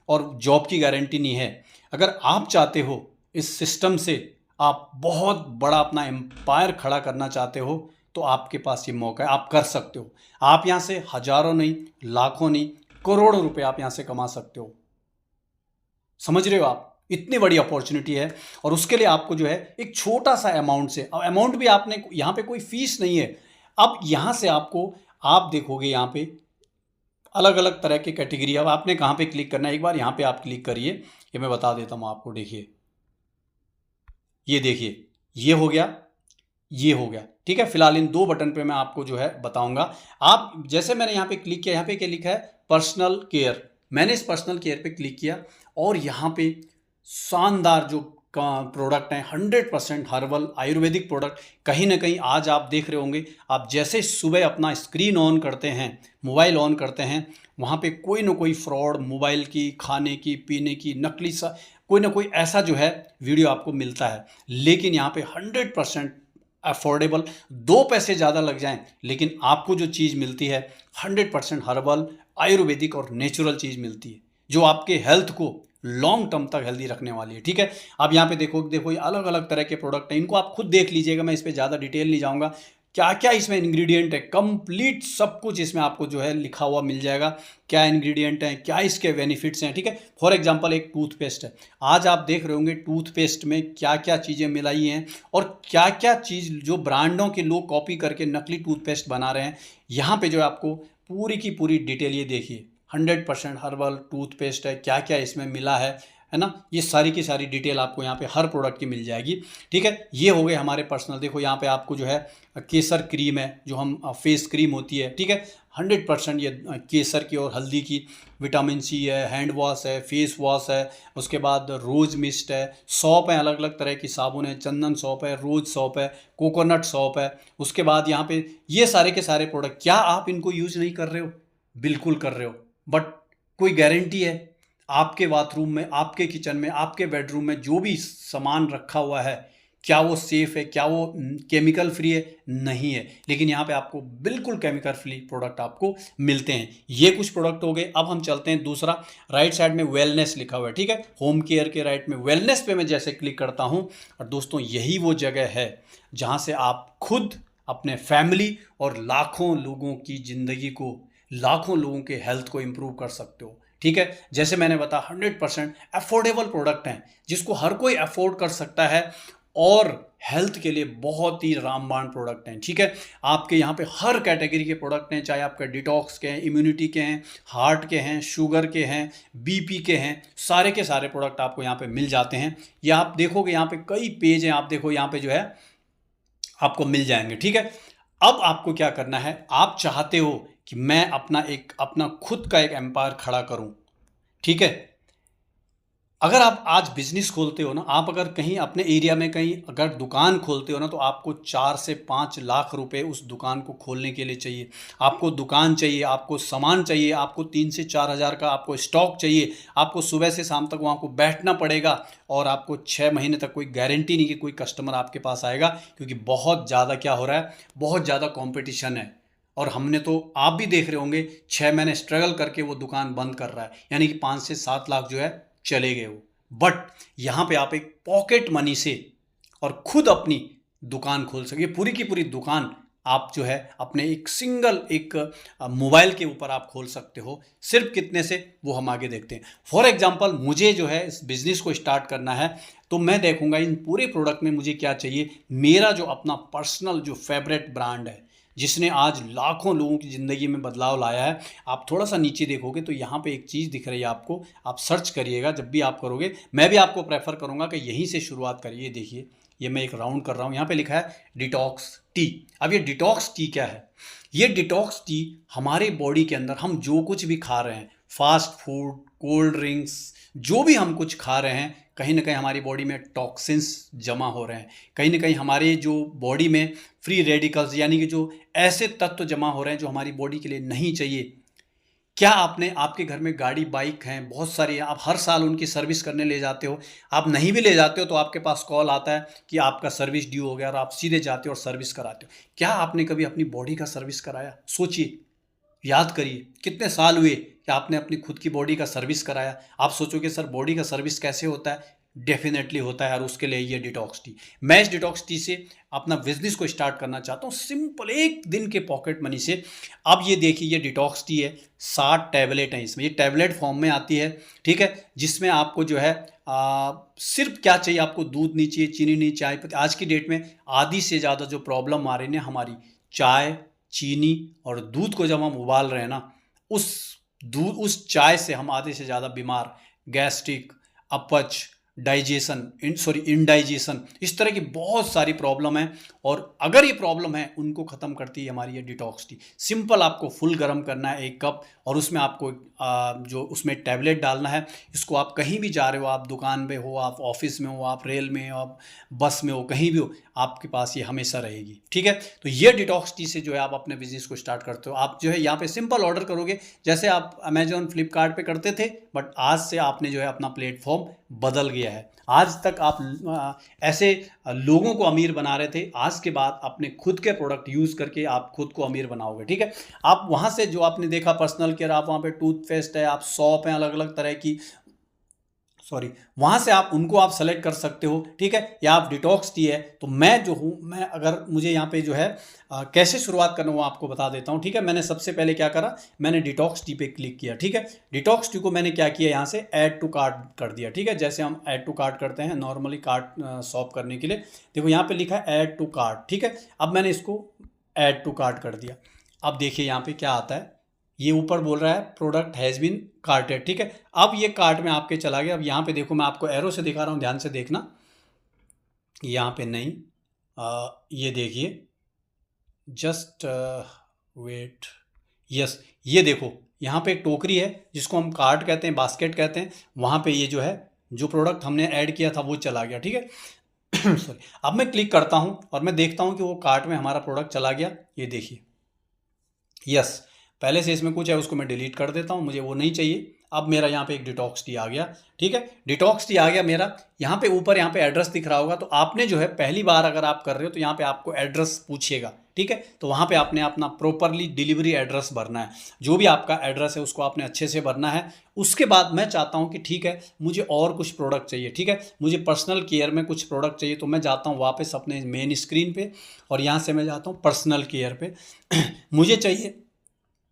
और जॉब की गारंटी नहीं है। अगर आप चाहते हो इस सिस्टम से आप बहुत बड़ा अपना एम्पायर खड़ा करना चाहते हो, तो आपके पास ये मौका है, आप कर सकते हो। आप यहाँ से हजारों नहीं, लाखों नहीं, करोड़ों रुपए आप यहाँ से कमा सकते हो। समझ रहे हो आप? इतनी बड़ी अपॉर्चुनिटी है, और उसके लिए आपको जो है एक छोटा सा अमाउंट से, अब अमाउंट भी आपने यहाँ पे कोई फीस नहीं है। अब यहाँ से आपको, आप देखोगे यहाँ पे अलग अलग तरह की कैटेगरी। अब आपने कहाँ पे क्लिक करना है, एक बार यहाँ पे आप क्लिक करिए, ये मैं बता देता हूँ आपको। देखिए ये देखिए, ये हो गया, ये हो गया, ठीक है। फिलहाल इन 2 बटन पे मैं आपको जो है बताऊंगा। आप जैसे मैंने यहाँ पे क्लिक किया, यहाँ पे क्या लिखा है? Personal care. मैंने इस पर्सनल केयर पे क्लिक किया, और यहाँ पे शानदार जो प्रोडक्ट हैं 100% हर्बल आयुर्वेदिक प्रोडक्ट। कहीं ना कहीं आज आप देख रहे होंगे, आप जैसे सुबह अपना स्क्रीन ऑन करते हैं, मोबाइल ऑन करते हैं, वहाँ पे कोई ना कोई फ्रॉड, मोबाइल की, खाने की, पीने की, नकली सा कोई ना कोई ऐसा जो है वीडियो आपको मिलता है। लेकिन यहाँ पे 100% अफोर्डेबल, 2 पैसे ज़्यादा लग जाएं, लेकिन आपको जो चीज़ मिलती है 100% हर्बल आयुर्वेदिक और नेचुरल चीज़ मिलती है, जो आपके हेल्थ को लॉन्ग टर्म तक हेल्दी रखने वाली है, ठीक है। अब यहाँ पे देखो ये अलग अलग तरह के प्रोडक्ट हैं, इनको आप खुद देख लीजिएगा, मैं इस पर ज़्यादा डिटेल नहीं जाऊँगा। क्या क्या इसमें इंग्रेडिएंट है, कंप्लीट सब कुछ इसमें आपको जो है लिखा हुआ मिल जाएगा, क्या इंग्रेडिएंट हैं, क्या इसके बेनिफिट्स हैं, ठीक है। फॉर एग्जांपल एक टूथपेस्ट है, आज आप देख रहे होंगे टूथपेस्ट में क्या क्या चीज़ें मिलाई हैं, और क्या क्या चीज़ जो ब्रांडों के लोग कॉपी करके नकली टूथपेस्ट बना रहे हैं। यहाँ पे जो है आपको पूरी की पूरी डिटेल, ये देखिए 100% हर्बल टूथपेस्ट है, क्या क्या इसमें मिला है ना, ये सारी की सारी डिटेल आपको यहाँ पे हर प्रोडक्ट की मिल जाएगी, ठीक है। ये हो गए हमारे पर्सनल। देखो यहाँ पे आपको जो है केसर क्रीम है, जो हम फेस क्रीम होती है, ठीक है, 100% ये केसर की और हल्दी की, विटामिन सी है, हैंड वॉश है, फेस वॉश है, उसके बाद रोज़ मिस्ट है, सौंप है, अलग अलग तरह की साबुन है, चंदन सौंप है, रोज़ सौंप है, कोकोनट सौंप है। उसके बाद यहाँ पे ये सारे के सारे प्रोडक्ट, क्या आप इनको यूज़ नहीं कर रहे हो? बिल्कुल कर रहे हो, बट कोई गारंटी है? आपके बाथरूम में, आपके किचन में, आपके बेडरूम में जो भी सामान रखा हुआ है, क्या वो सेफ़ है? क्या वो केमिकल फ्री है? नहीं है। लेकिन यहाँ पे आपको बिल्कुल केमिकल फ्री प्रोडक्ट आपको मिलते हैं। ये कुछ प्रोडक्ट हो गए। अब हम चलते हैं दूसरा, राइट साइड में वेलनेस लिखा हुआ है, ठीक है, होम केयर के राइट में वेलनेस पे मैं जैसे क्लिक करता हूँ, और दोस्तों यही वो जगह है जहाँ से आप खुद, अपने फैमिली और लाखों लोगों की ज़िंदगी को, लाखों लोगों के हेल्थ को इम्प्रूव कर सकते हो, ठीक है। जैसे मैंने बताया 100% अफोर्डेबल प्रोडक्ट हैं, जिसको हर कोई अफोर्ड कर सकता है, और हेल्थ के लिए बहुत ही रामबाण प्रोडक्ट हैं, ठीक है। आपके यहाँ पे हर कैटेगरी के प्रोडक्ट हैं, चाहे आपके डिटॉक्स के हैं, इम्यूनिटी के हैं, हार्ट के हैं, शुगर के हैं, बीपी के हैं, सारे के सारे प्रोडक्ट आपको यहाँ पे मिल जाते हैं। ये आप देखोगे यहाँ पे कई पेज हैं, आप देखो यहाँ पे जो है आपको मिल जाएंगे, ठीक है। अब आपको क्या करना है, आप चाहते हो कि मैं अपना खुद का एक एम्पायर खड़ा करूं, ठीक है। अगर आप आज बिजनेस खोलते हो ना, आप अगर कहीं अपने एरिया में कहीं अगर दुकान खोलते हो ना, तो आपको 4 से 5 लाख रुपए उस दुकान को खोलने के लिए चाहिए। आपको दुकान चाहिए, आपको सामान चाहिए, आपको 3 से 4 हज़ार का आपको स्टॉक चाहिए, आपको सुबह से शाम तक वहाँ को बैठना पड़ेगा, और आपको 6 महीने तक कोई गारंटी नहीं कि कोई कस्टमर आपके पास आएगा, क्योंकि बहुत ज़्यादा क्या हो रहा है, बहुत ज़्यादा कॉम्पिटिशन है। और हमने तो, आप भी देख रहे होंगे, 6 महीने स्ट्रगल करके वो दुकान बंद कर रहा है, यानी कि 5 से 7 लाख जो है चले गए वो। बट यहाँ पे आप एक पॉकेट मनी से और खुद अपनी दुकान खोल सके, पूरी की पूरी दुकान आप जो है अपने एक सिंगल एक मोबाइल के ऊपर आप खोल सकते हो। सिर्फ कितने से, वो हम आगे देखते हैं। फॉर एग्जांपल, मुझे जो है इस बिजनेस को स्टार्ट करना है, तो मैं देखूंगा इन पूरे प्रोडक्ट में मुझे क्या चाहिए। मेरा जो अपना पर्सनल जो फेवरेट ब्रांड है, जिसने आज लाखों लोगों की ज़िंदगी में बदलाव लाया है। आप थोड़ा सा नीचे देखोगे तो यहाँ पे एक चीज़ दिख रही है आपको, आप सर्च करिएगा। जब भी आप करोगे, मैं भी आपको प्रेफर करूँगा कि यहीं से शुरुआत करिए। देखिए, ये मैं एक राउंड कर रहा हूँ, यहाँ पे लिखा है डिटॉक्स टी। अब ये डिटॉक्स टी क्या है? ये डिटॉक्स टी हमारे बॉडी के अंदर हम जो कुछ भी खा रहे हैं, फास्ट फूड, कोल्ड ड्रिंक्स, जो भी हम कुछ खा रहे हैं, कहीं ना कहीं हमारी बॉडी में टॉक्सिन्स जमा हो रहे हैं, कहीं ना कहीं हमारे जो बॉडी में फ्री रेडिकल्स, यानी कि जो ऐसे तत्व जमा हो रहे हैं जो हमारी बॉडी के लिए नहीं चाहिए। क्या आपके घर में गाड़ी बाइक हैं बहुत सारी, आप हर साल उनकी सर्विस करने ले जाते हो? आप नहीं भी ले जाते हो तो आपके पास कॉल आता है कि आपका सर्विस ड्यू हो गया, और आप सीधे जाते हो और सर्विस कराते हो। क्या आपने कभी अपनी बॉडी का सर्विस कराया? सोचिए, याद करिए, कितने साल हुए कि आपने अपनी खुद की बॉडी का सर्विस कराया। आप सोचोगे सर बॉडी का सर्विस कैसे होता है? डेफिनेटली होता है, और उसके लिए ये डिटॉक्स टी। मैं इस डिटॉक्स टी से अपना बिजनेस को स्टार्ट करना चाहता हूँ, सिंपल एक दिन के पॉकेट मनी से। अब ये देखिए, ये डिटॉक्स टी है, 60 टैबलेट हैं इसमें, ये टैबलेट फॉर्म में आती है, ठीक है। जिसमें आपको जो है सिर्फ क्या चाहिए, आपको दूध नहीं चाहिए, चीनी नहीं, चाय पत्ती। आज की डेट में आधी से ज़्यादा जो प्रॉब्लम आ रही है हमारी, चाय, चीनी और दूध को जब हम उबाल रहे हैं ना, उस चाय से हम आधे से ज़्यादा बीमार, गैस्ट्रिक, अपच, इंडाइजेशन, इस तरह की बहुत सारी प्रॉब्लम है। और अगर ये प्रॉब्लम है, उनको ख़त्म करती है हमारी ये डिटॉक्स टी। सिंपल, आपको फुल गर्म करना है 1 कप, और उसमें आपको जो उसमें टैबलेट डालना है। इसको आप कहीं भी जा रहे हो, आप दुकान में हो, आप ऑफिस में हो, आप रेल में हो, आप बस में हो, कहीं भी हो, आपके पास ये हमेशा रहेगी, ठीक है। तो ये डिटॉक्स टी से जो है आप अपने बिजनेस को स्टार्ट करते हो। आप जो है यहाँ पे सिंपल ऑर्डर करोगे, जैसे आप अमेजोन, फ्लिपकार्ट पे करते थे, बट आज से आपने जो है अपना प्लेटफॉर्म बदल गया है। आज तक आप ऐसे लोगों को अमीर बना रहे थे, आज के बाद अपने खुद के प्रोडक्ट यूज़ करके आप खुद को अमीर बनाओगे, ठीक है। आप वहाँ से जो आपने देखा पर्सनल केयर, आप वहाँ पे टूथपेस्ट है, आप सॉप हैं अलग अलग तरह की, वहाँ से आप उनको आप सेलेक्ट कर सकते हो, ठीक है। या आप डिटॉक्स टी है, तो मैं जो हूँ, मैं अगर मुझे यहाँ पे जो है कैसे शुरुआत करना वो आपको बता देता हूँ, ठीक है। मैंने सबसे पहले क्या करा, मैंने डिटॉक्स टी पे क्लिक किया, ठीक है। डिटॉक्स टी को मैंने क्या किया, यहाँ से ऐड टू कार्ट कर दिया, ठीक है। जैसे हम ऐड टू कार्ट करते हैं नॉर्मली कार्ट शॉप करने के लिए, देखो यहाँ पे लिखा है ऐड टू कार्ट, ठीक है। अब मैंने इसको ऐड टू कार्ट कर दिया। अब देखिए यहाँ पे क्या आता है, ये ऊपर बोल रहा है प्रोडक्ट हैज़ बीन कार्टेड, ठीक है। अब ये कार्ट में आपके चला गया। अब यहाँ पे देखो, मैं आपको एरो से दिखा रहा हूँ, ध्यान से देखना। यहाँ पे नहीं, ये देखिए, जस्ट वेट, यस, ये देखो, यहाँ पे एक टोकरी है जिसको हम कार्ट कहते हैं, बास्केट कहते हैं। वहाँ पे ये जो है, जो प्रोडक्ट हमने ऐड किया था वो चला गया, ठीक है। सॉरी। अब मैं क्लिक करता हूँ और मैं देखता हूँ कि वो कार्ट में हमारा प्रोडक्ट चला गया। ये देखिए, यस, पहले से इसमें कुछ है, उसको मैं डिलीट कर देता हूँ, मुझे वो नहीं चाहिए। अब मेरा यहाँ पे एक डिटॉक्स टी आ गया, ठीक है। डिटॉक्स टी आ गया मेरा। यहाँ पे ऊपर यहाँ पे एड्रेस दिख रहा होगा, तो आपने जो है पहली बार अगर आप कर रहे हो तो यहाँ पे आपको एड्रेस पूछिएगा, ठीक है। तो वहाँ पे आपने अपना प्रॉपरली डिलीवरी एड्रेस भरना है, जो भी आपका एड्रेस है उसको आपने अच्छे से भरना है। उसके बाद मैं चाहता हूँ कि ठीक है, मुझे और कुछ प्रोडक्ट चाहिए, ठीक है, मुझे पर्सनल केयर में कुछ प्रोडक्ट चाहिए। तो मैं जाता हूँ वापस अपने मेन स्क्रीन पे, और यहाँ से मैं जाता हूँ पर्सनल केयर पे। मुझे चाहिए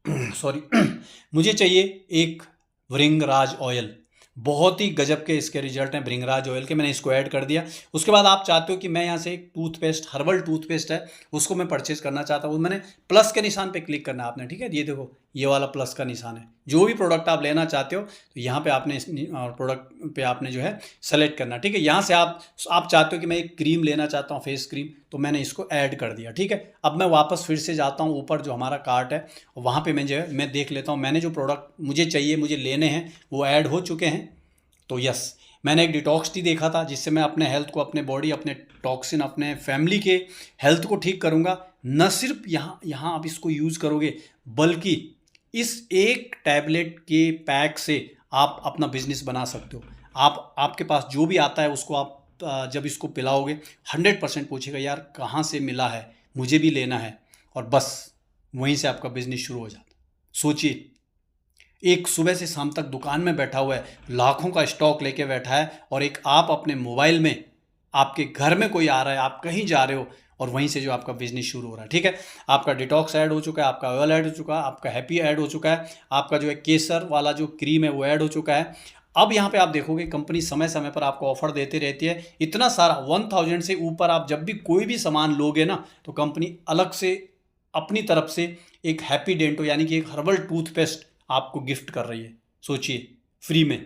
मुझे चाहिए एक वृंगराज ऑयल। बहुत ही गजब के इसके रिजल्ट हैं भृंगराज ऑयल के। मैंने इसको ऐड कर दिया। उसके बाद आप चाहते हो कि मैं यहाँ से एक टूथपेस्ट, हर्बल टूथपेस्ट है, उसको मैं परचेज करना चाहता हूँ, मैंने प्लस के निशान पे क्लिक करना है आपने, ठीक है। ये देखो, ये वाला प्लस का निशान है। जो भी प्रोडक्ट आप लेना चाहते हो तो यहाँ पे आपने इस प्रोडक्ट पे आपने जो है सेलेक्ट करना, ठीक है। यहाँ से आप चाहते हो कि मैं एक क्रीम लेना चाहता हूँ, फेस क्रीम, तो मैंने इसको ऐड कर दिया, ठीक है। अब मैं वापस फिर से जाता हूँ ऊपर, जो हमारा कार्ट है वहाँ पे मैं जो है मैं देख लेता हूँ मैंने जो प्रोडक्ट मुझे चाहिए, मुझे लेने हैं, वो ऐड हो चुके हैं। तो यस, मैंने एक डिटॉक्स टी देखा था जिससे मैं अपने हेल्थ को, अपने बॉडी, अपने टॉक्सिन, अपने फैमिली के हेल्थ को ठीक करूँगा। न सिर्फ यहाँ आप इसको यूज़ करोगे, बल्कि इस एक टैबलेट के पैक से आप अपना बिजनेस बना सकते हो। आपके पास जो भी आता है उसको आप जब इसको पिलाओगे 100% पूछेगा यार कहाँ से मिला है, मुझे भी लेना है, और बस वहीं से आपका बिजनेस शुरू हो जाता है। सोचिए, एक सुबह से शाम तक दुकान में बैठा हुआ है, लाखों का स्टॉक लेके बैठा है, और एक आप अपने मोबाइल में, आपके घर में कोई आ रहा है, आप कहीं जा रहे हो, और वहीं से जो आपका बिजनेस शुरू हो रहा है, ठीक है। आपका डिटॉक्स ऐड हो चुका है, आपका ऑयल ऐड हो चुका है, आपका हैप्पी ऐड हो चुका है, आपका जो है केसर वाला जो क्रीम है वो ऐड हो चुका है। अब यहाँ पे आप देखोगे कंपनी समय समय पर आपको ऑफर देती रहती है। इतना सारा 1000 से ऊपर आप जब भी कोई भी सामान लोगे ना, तो कंपनी अलग से अपनी तरफ से एक हैप्पी डेंटो यानी कि एक हर्बल टूथपेस्ट आपको गिफ्ट कर रही है। सोचिए, फ्री में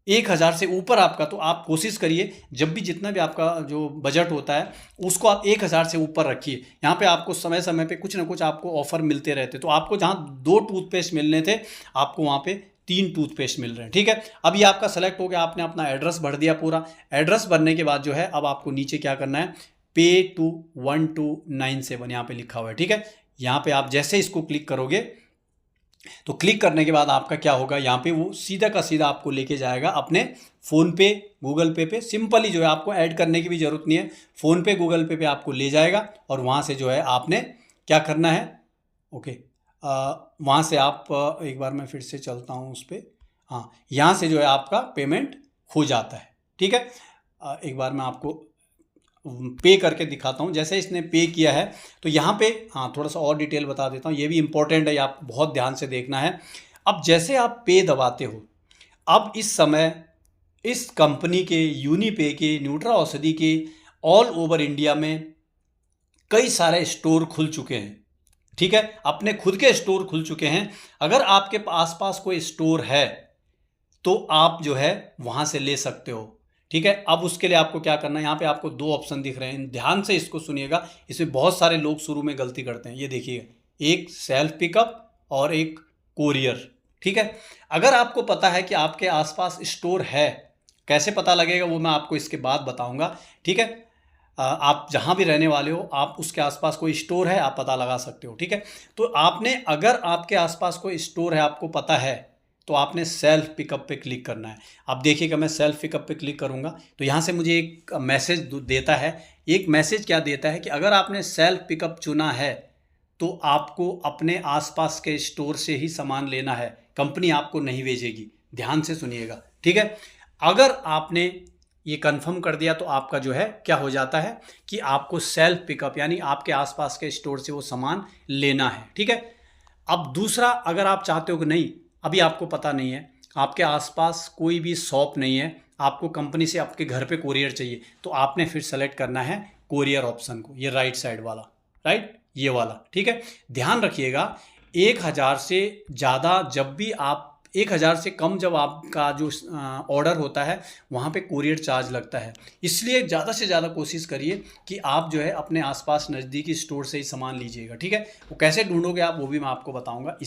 1000 से ऊपर आपका, तो आप कोशिश करिए जब भी जितना भी आपका जो बजट होता है उसको आप 1000 से ऊपर रखिए। यहाँ पे आपको समय समय पे कुछ ना कुछ आपको ऑफर मिलते रहते, तो आपको जहाँ 2 टूथपेस्ट मिलने थे आपको वहाँ पे 3 टूथपेस्ट मिल रहे हैं, ठीक है। अब ये आपका सेलेक्ट हो गया, आपने अपना एड्रेस भर दिया। पूरा एड्रेस भरने के बाद जो है अब आपको नीचे क्या करना है, पे टू 1297 यहाँ पे लिखा हुआ है, ठीक है। यहाँ पे आप जैसे इसको क्लिक करोगे तो क्लिक करने के बाद आपका क्या होगा, यहाँ पे वो सीधा का सीधा आपको लेके जाएगा अपने फ़ोन पे, गूगल पे सिंपली जो है आपको ऐड करने की भी ज़रूरत नहीं है। फ़ोन पे, गूगल पे आपको ले जाएगा, और वहाँ से जो है आपने क्या करना है, ओके, वहाँ से आप एक बार मैं फिर से चलता हूँ उस पर, हाँ, यहाँ से जो है आपका पेमेंट हो जाता है, ठीक है। एक बार मैं आपको पे करके दिखाता हूँ। जैसे इसने पे किया है तो यहाँ पे, हाँ, थोड़ा सा और डिटेल बता देता हूँ, ये भी इंपॉर्टेंट है, ये आप बहुत ध्यान से देखना है। अब जैसे आप पे दबाते हो, अब इस समय इस कंपनी के, यूनिपे के, न्यूट्रा औषधि के ऑल ओवर इंडिया में कई सारे स्टोर खुल चुके हैं, ठीक है। अपने खुद के स्टोर खुल चुके हैं। अगर आपके आसपास कोई स्टोर है तो आप जो है वहाँ से ले सकते हो, ठीक है। अब उसके लिए आपको क्या करना है, यहाँ पे आपको 2 ऑप्शन दिख रहे हैं, ध्यान से इसको सुनिएगा। इसमें बहुत सारे लोग शुरू में गलती करते हैं, ये देखिएगा, एक सेल्फ पिकअप और एक कोरियर, ठीक है। अगर आपको पता है कि आपके आसपास स्टोर है, कैसे पता लगेगा वो मैं आपको इसके बाद बताऊंगा, ठीक है। आप जहाँ भी रहने वाले हो, आप उसके आसपास कोई स्टोर है, आप पता लगा सकते हो, ठीक है। तो आपने, अगर आपके आसपास कोई स्टोर है, आपको पता है, तो आपने सेल्फ पिकअप पे क्लिक करना है। अब देखिएगा, मैं सेल्फ पिकअप पे क्लिक करूंगा तो यहाँ से मुझे एक मैसेज देता है। एक मैसेज क्या देता है कि अगर आपने सेल्फ पिकअप चुना है तो आपको अपने आसपास के स्टोर से ही सामान लेना है, कंपनी आपको नहीं भेजेगी। ध्यान से सुनिएगा, ठीक है। अगर आपने ये कंफर्म कर दिया तो आपका जो है क्या हो जाता है कि आपको सेल्फ पिकअप यानी आपके आसपास के स्टोर से वो सामान लेना है, ठीक है। अब दूसरा, अगर आप चाहते हो कि नहीं, अभी आपको पता नहीं है, आपके आसपास कोई भी शॉप नहीं है, आपको कंपनी से आपके घर पे कोरियर चाहिए, तो आपने फिर सेलेक्ट करना है कोरियर ऑप्शन को, ये राइट साइड वाला, राइट, ये वाला, ठीक है। ध्यान रखिएगा, 1000 से ज़्यादा जब भी आप 1000 से कम जब आपका जो ऑर्डर होता है वहाँ पे कोरियर चार्ज लगता है। इसलिए ज़्यादा से ज़्यादा कोशिश करिए कि आप जो है अपने आसपास नज़दीकी स्टोर से ही सामान लीजिएगा, ठीक है। वो कैसे ढूंढोगे आप, वो भी मैं आपको बताऊंगा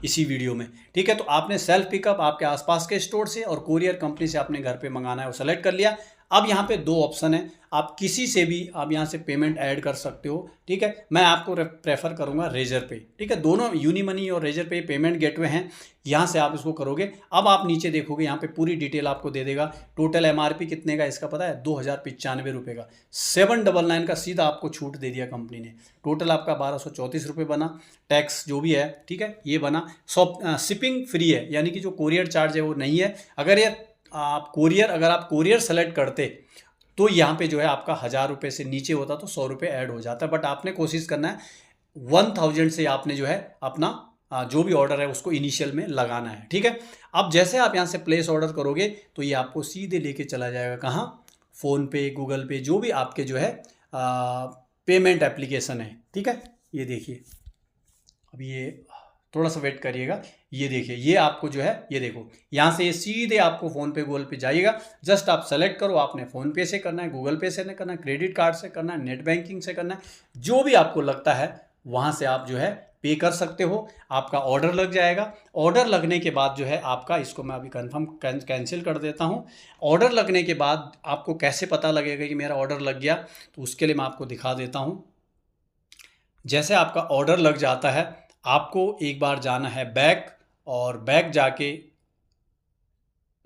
इसी वीडियो में, ठीक है। तो आपने सेल्फ पिकअप आपके आसपास के स्टोर से और कोरियर कंपनी से अपने घर पे मंगाना है, वो सेलेक्ट कर लिया। अब यहाँ पे 2 ऑप्शन है, आप किसी से भी आप यहाँ से पेमेंट ऐड कर सकते हो, ठीक है। मैं आपको प्रेफर करूँगा रेजर पे, ठीक है। दोनों यूनी मनी और रेजर पे पेमेंट गेटवे हैं, यहाँ से आप इसको करोगे। अब आप नीचे देखोगे, यहाँ पे पूरी डिटेल आपको दे देगा। टोटल MRP कितने का इसका पता है, 2095 रुपये का, 799 का सीधा आपको छूट दे दिया कंपनी ने। टोटल आपका 1234 रुपये बना, टैक्स जो भी है, ठीक है, ये बना। शिपिंग फ्री है, यानी कि जो कोरियर चार्ज है वो नहीं है। अगर आप कोरियर सेलेक्ट करते तो यहाँ पे जो है आपका 1000 रुपये से नीचे होता तो 100 रुपये ऐड हो जाता है। बट आपने कोशिश करना है 1000 से आपने जो है अपना जो भी ऑर्डर है उसको इनिशियल में लगाना है। ठीक है, अब जैसे आप यहाँ से प्लेस ऑर्डर करोगे तो ये आपको सीधे लेके चला जाएगा कहाँ, फ़ोनपे, गूगल पे, जो भी आपके जो है पेमेंट एप्लीकेशन है। ठीक है, ये देखिए, अब ये थोड़ा सा वेट करिएगा, ये देखिए ये आपको जो है, ये देखो यहाँ से ये सीधे आपको फ़ोनपे गूगल पे जाइएगा। जस्ट आप सेलेक्ट करो, आपने फ़ोनपे से करना है, गूगल पे से करना है, क्रेडिट कार्ड से करना है, नेट बैंकिंग से करना है, जो भी आपको लगता है वहाँ से आप जो है पे कर सकते हो। आपका ऑर्डर लग जाएगा। ऑर्डर लगने के बाद जो है आपका, इसको मैं अभी कंफर्म कैंसिल कर देता हूँ। ऑर्डर लगने के बाद आपको कैसे पता लगेगा कि मेरा ऑर्डर लग गया, तो उसके लिए मैं आपको दिखा देता हूँ। जैसे आपका ऑर्डर लग जाता है, आपको एक बार जाना है बैक, और बैक जाके,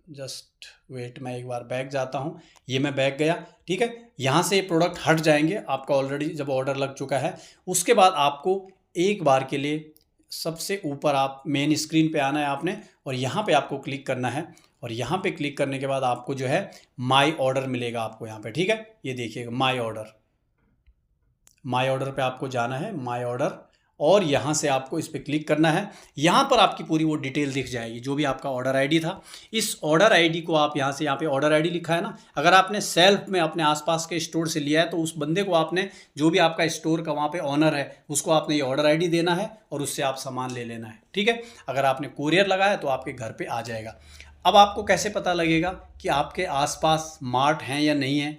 जस्ट वेट, मैं एक बार बैक जाता हूँ। ये मैं बैक गया। ठीक है, यहाँ से प्रोडक्ट हट जाएंगे आपका ऑलरेडी जब ऑर्डर लग चुका है। उसके बाद आपको एक बार के लिए सबसे ऊपर आप मेन स्क्रीन पे आना है आपने, और यहाँ पे आपको क्लिक करना है, और यहाँ पे क्लिक करने के बाद आपको जो है माई ऑर्डर मिलेगा आपको यहाँ पे। ठीक है, ये देखिएगा माई ऑर्डर, माई ऑर्डर पे आपको जाना है, माई ऑर्डर, और यहाँ से आपको इस पर क्लिक करना है। यहाँ पर आपकी पूरी वो डिटेल दिख जाएगी, जो भी आपका ऑर्डर आईडी था। इस ऑर्डर आईडी को आप यहाँ से, यहाँ पे ऑर्डर आईडी लिखा है ना, अगर आपने सेल्फ में अपने आसपास के स्टोर से लिया है तो उस बंदे को आपने, जो भी आपका स्टोर का वहाँ पे ऑनर है, उसको आपने ये ऑर्डर आईडी देना है और उससे आप सामान ले लेना है। ठीक है, अगर आपने कुरियर लगाया है तो आपके घर पर आ जाएगा। अब आपको कैसे पता लगेगा कि आपके आसपास मार्ट हैं या नहीं है,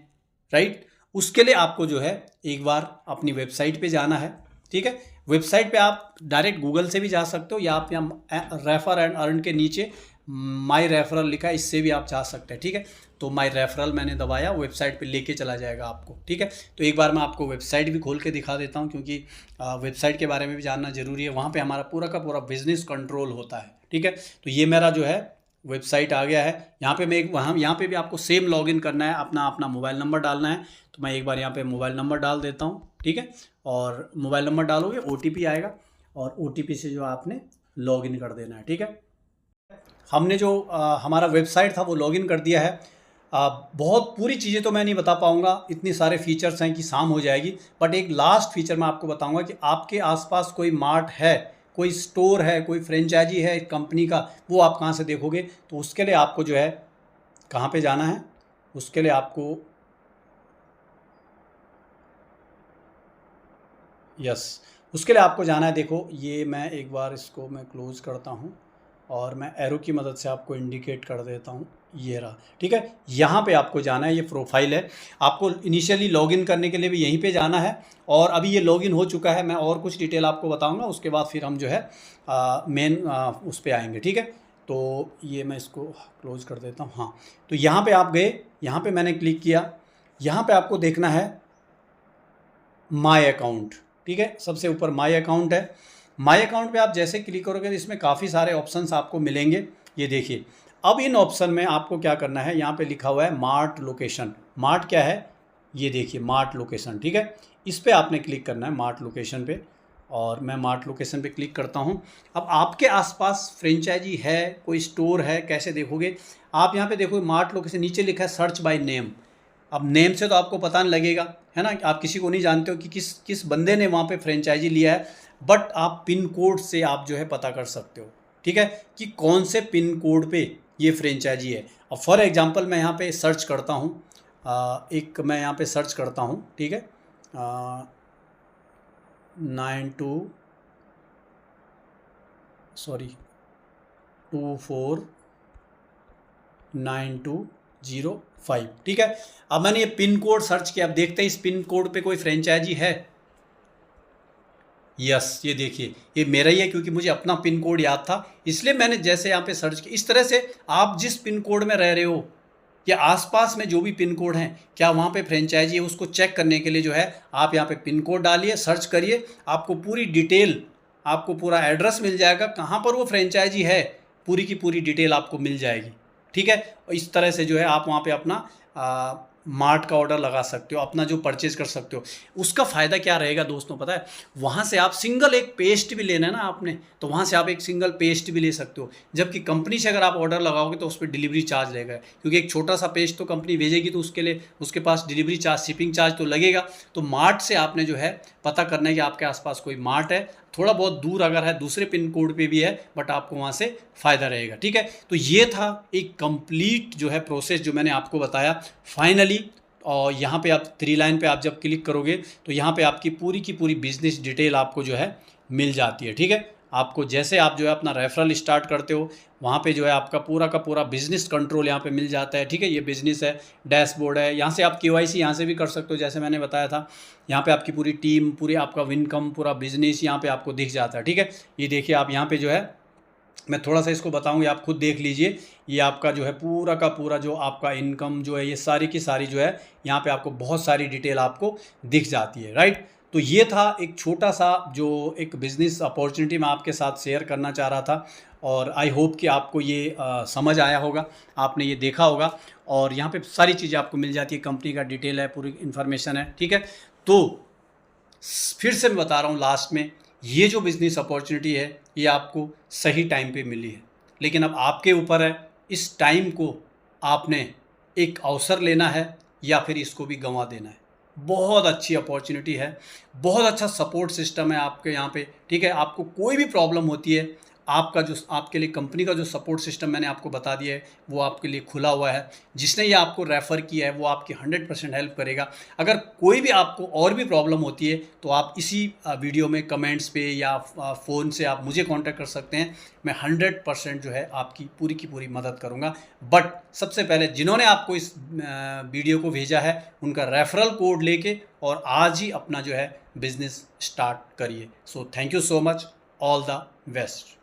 राइट? उसके लिए आपको जो है एक बार अपनी वेबसाइट पे जाना है। ठीक है, वेबसाइट पे आप डायरेक्ट गूगल से भी जा सकते हो, या आप यहाँ रेफर एंड अर्न के नीचे माई रेफरल लिखा है, इससे भी आप जा सकते हैं। ठीक है, तो माई रेफरल मैंने दबाया, वेबसाइट पे लेके चला जाएगा आपको। ठीक है, तो एक बार मैं आपको वेबसाइट भी खोल के दिखा देता हूँ, क्योंकि वेबसाइट के बारे में भी जानना ज़रूरी है। वहाँ पे हमारा पूरा का पूरा बिजनेस कंट्रोल होता है। ठीक है, तो ये मेरा जो है वेबसाइट आ गया है। यहाँ पे मैं यहाँ पे भी आपको सेम लॉगिन करना है, अपना मोबाइल नंबर डालना है। तो मैं एक बार यहाँ पे मोबाइल नंबर डाल देता हूँ। ठीक है, और मोबाइल नंबर डालोगे, OTP आएगा, और OTP से जो आपने लॉगिन कर देना है। ठीक है, हमने जो हमारा वेबसाइट था वो लॉगिन कर दिया है। बहुत पूरी चीज़ें तो मैं नहीं बता पाऊँगा, इतनी सारे फीचर्स हैं कि शाम हो जाएगी। बट एक लास्ट फीचर मैं आपको बताऊँगा कि आपके आसपास कोई मार्ट है, कोई स्टोर है, कोई फ्रेंचाइजी है कंपनी का, वो आप कहाँ से देखोगे? तो उसके लिए आपको जो है कहाँ पे जाना है, उसके लिए आपको उसके लिए आपको जाना है। देखो, ये मैं एक बार इसको मैं क्लोज़ करता हूँ, और मैं एरो की मदद से आपको इंडिकेट कर देता हूँ। ये रहा। ठीक है, यहाँ पे आपको जाना है, ये प्रोफाइल है। आपको इनिशियली लॉगिन करने के लिए भी यहीं पे जाना है, और अभी ये लॉगिन हो चुका है। मैं और कुछ डिटेल आपको बताऊँगा, उसके बाद फिर हम जो है मेन उस पर आएंगे। ठीक है, तो ये मैं इसको क्लोज़ कर देता हूँ। हाँ, तो यहाँ पर आप गए, यहाँ पर मैंने क्लिक किया। यहाँ पर आपको देखना है माई अकाउंट। ठीक है, सबसे ऊपर माई अकाउंट है। माई अकाउंट पे आप जैसे क्लिक करोगे तो इसमें काफ़ी सारे ऑप्शंस आपको मिलेंगे। ये देखिए, अब इन ऑप्शन में आपको क्या करना है, यहाँ पे लिखा हुआ है मार्ट लोकेशन। मार्ट क्या है? ये देखिए, मार्ट लोकेशन। ठीक है, इस पर आपने क्लिक करना है, मार्ट लोकेशन पे, और मैं मार्ट लोकेशन पे क्लिक करता हूँ। अब आपके आसपास फ्रेंचाइजी है, कोई स्टोर है, कैसे देखोगे आप? यहाँ पे देखो मार्ट लोकेशन, नीचे लिखा है सर्च बाय नेम। अब नेम से तो आपको पता नहीं लगेगा, है ना, आप किसी को नहीं जानते हो कि किस बंदे ने वहाँ पे फ्रेंचाइजी लिया है। बट आप पिन कोड से आप जो है पता कर सकते हो। ठीक है, कि कौन से पिन कोड पे ये फ्रेंचाइजी है। अब फॉर एग्जांपल मैं यहाँ पे सर्च करता हूँ, मैं यहाँ पे सर्च करता हूँ। ठीक है, 249205। ठीक है, अब मैंने ये पिन कोड सर्च किया। अब देखते हैं इस पिन कोड पे कोई फ्रेंचाइजी है। यस, ये देखिए, ये मेरा ही है, क्योंकि मुझे अपना पिन कोड याद था, इसलिए मैंने जैसे यहाँ पे सर्च किया। इस तरह से आप जिस पिन कोड में रह रहे हो या आसपास में जो भी पिन कोड हैं, क्या वहाँ पे फ्रेंचाइजी है, उसको चेक करने के लिए जो है आप यहाँ पे पिन कोड डालिए, सर्च करिए, आपको पूरी डिटेल, आपको पूरा एड्रेस मिल जाएगा, कहाँ पर वो फ्रेंचाइजी है, पूरी की पूरी डिटेल आपको मिल जाएगी। ठीक है, और इस तरह से जो है आप वहाँ पे अपना मार्ट का ऑर्डर लगा सकते हो, अपना जो परचेज कर सकते हो। उसका फ़ायदा क्या रहेगा दोस्तों, पता है? वहाँ से आप सिंगल एक पेस्ट भी लेना है ना आपने, तो वहाँ से आप एक सिंगल पेस्ट भी ले सकते हो। जबकि कंपनी से अगर आप ऑर्डर लगाओगे तो उस पर डिलीवरी चार्ज लगेगा, क्योंकि एक छोटा सा पेस्ट तो कंपनी भेजेगी, तो उसके लिए उसके पास डिलीवरी चार्ज, शिपिंग चार्ज तो लगेगा। तो मार्ट से आपने जो है पता करना है कि आपके आसपास कोई मार्ट है, थोड़ा बहुत दूर अगर है दूसरे पिन कोड पे भी है, बट आपको वहाँ से फ़ायदा रहेगा। ठीक है, तो ये था एक कंप्लीट जो है प्रोसेस जो मैंने आपको बताया फाइनली। और यहाँ पे आप 3 लाइन पे आप जब क्लिक करोगे तो यहाँ पे आपकी पूरी की पूरी बिजनेस डिटेल आपको जो है मिल जाती है। ठीक है, आपको जैसे आप जो है अपना रेफरल स्टार्ट करते हो वहाँ पे जो है आपका पूरा का पूरा बिजनेस कंट्रोल यहाँ पे मिल जाता है। ठीक है, ये बिजनेस है, डैशबोर्ड है, यहाँ से आप KYC यहाँ से भी कर सकते हो जैसे मैंने बताया था। यहाँ पे आपकी पूरी टीम, पूरी आपका इनकम, पूरा बिजनेस यहाँ पे आपको दिख जाता है। ठीक है, ये देखिए आप यहाँ पे जो है, मैं थोड़ा सा इसको बताऊंगी, आप खुद देख लीजिए। ये आपका जो है पूरा का पूरा जो आपका इनकम जो है ये सारी की सारी जो है यहाँ पे आपको बहुत सारी डिटेल आपको दिख जाती है। राइट, तो ये था एक छोटा सा जो एक बिज़नेस अपॉर्चुनिटी मैं आपके साथ शेयर करना चाह रहा था। और आई होप कि आपको ये समझ आया होगा, आपने ये देखा होगा। और यहाँ पे सारी चीज़ें आपको मिल जाती है, कंपनी का डिटेल है, पूरी इन्फॉर्मेशन है। ठीक है, तो फिर से मैं बता रहा हूँ लास्ट में, ये जो बिज़नेस अपॉर्चुनिटी है ये आपको सही टाइम पे मिली है, लेकिन अब आपके ऊपर है इस टाइम को आपने एक अवसर लेना है या फिर इसको भी गंवा देना है। बहुत अच्छी अपॉर्चुनिटी है, बहुत अच्छा सपोर्ट सिस्टम है आपके यहाँ पे। ठीक है, आपको कोई भी प्रॉब्लम होती है, आपका जो आपके लिए कंपनी का जो सपोर्ट सिस्टम मैंने आपको बता दिया है वो आपके लिए खुला हुआ है। जिसने ये आपको रेफ़र किया है वो आपकी 100% हेल्प करेगा। अगर कोई भी आपको और भी प्रॉब्लम होती है तो आप इसी वीडियो में कमेंट्स पे या फ़ोन से आप मुझे कांटेक्ट कर सकते हैं। मैं 100% जो है आपकी पूरी की पूरी मदद करूँगा। बट सबसे पहले जिन्होंने आपको इस वीडियो को भेजा है उनका रेफरल कोड लेके और आज ही अपना जो है बिज़नेस स्टार्ट करिए। So thank you so much, all the best.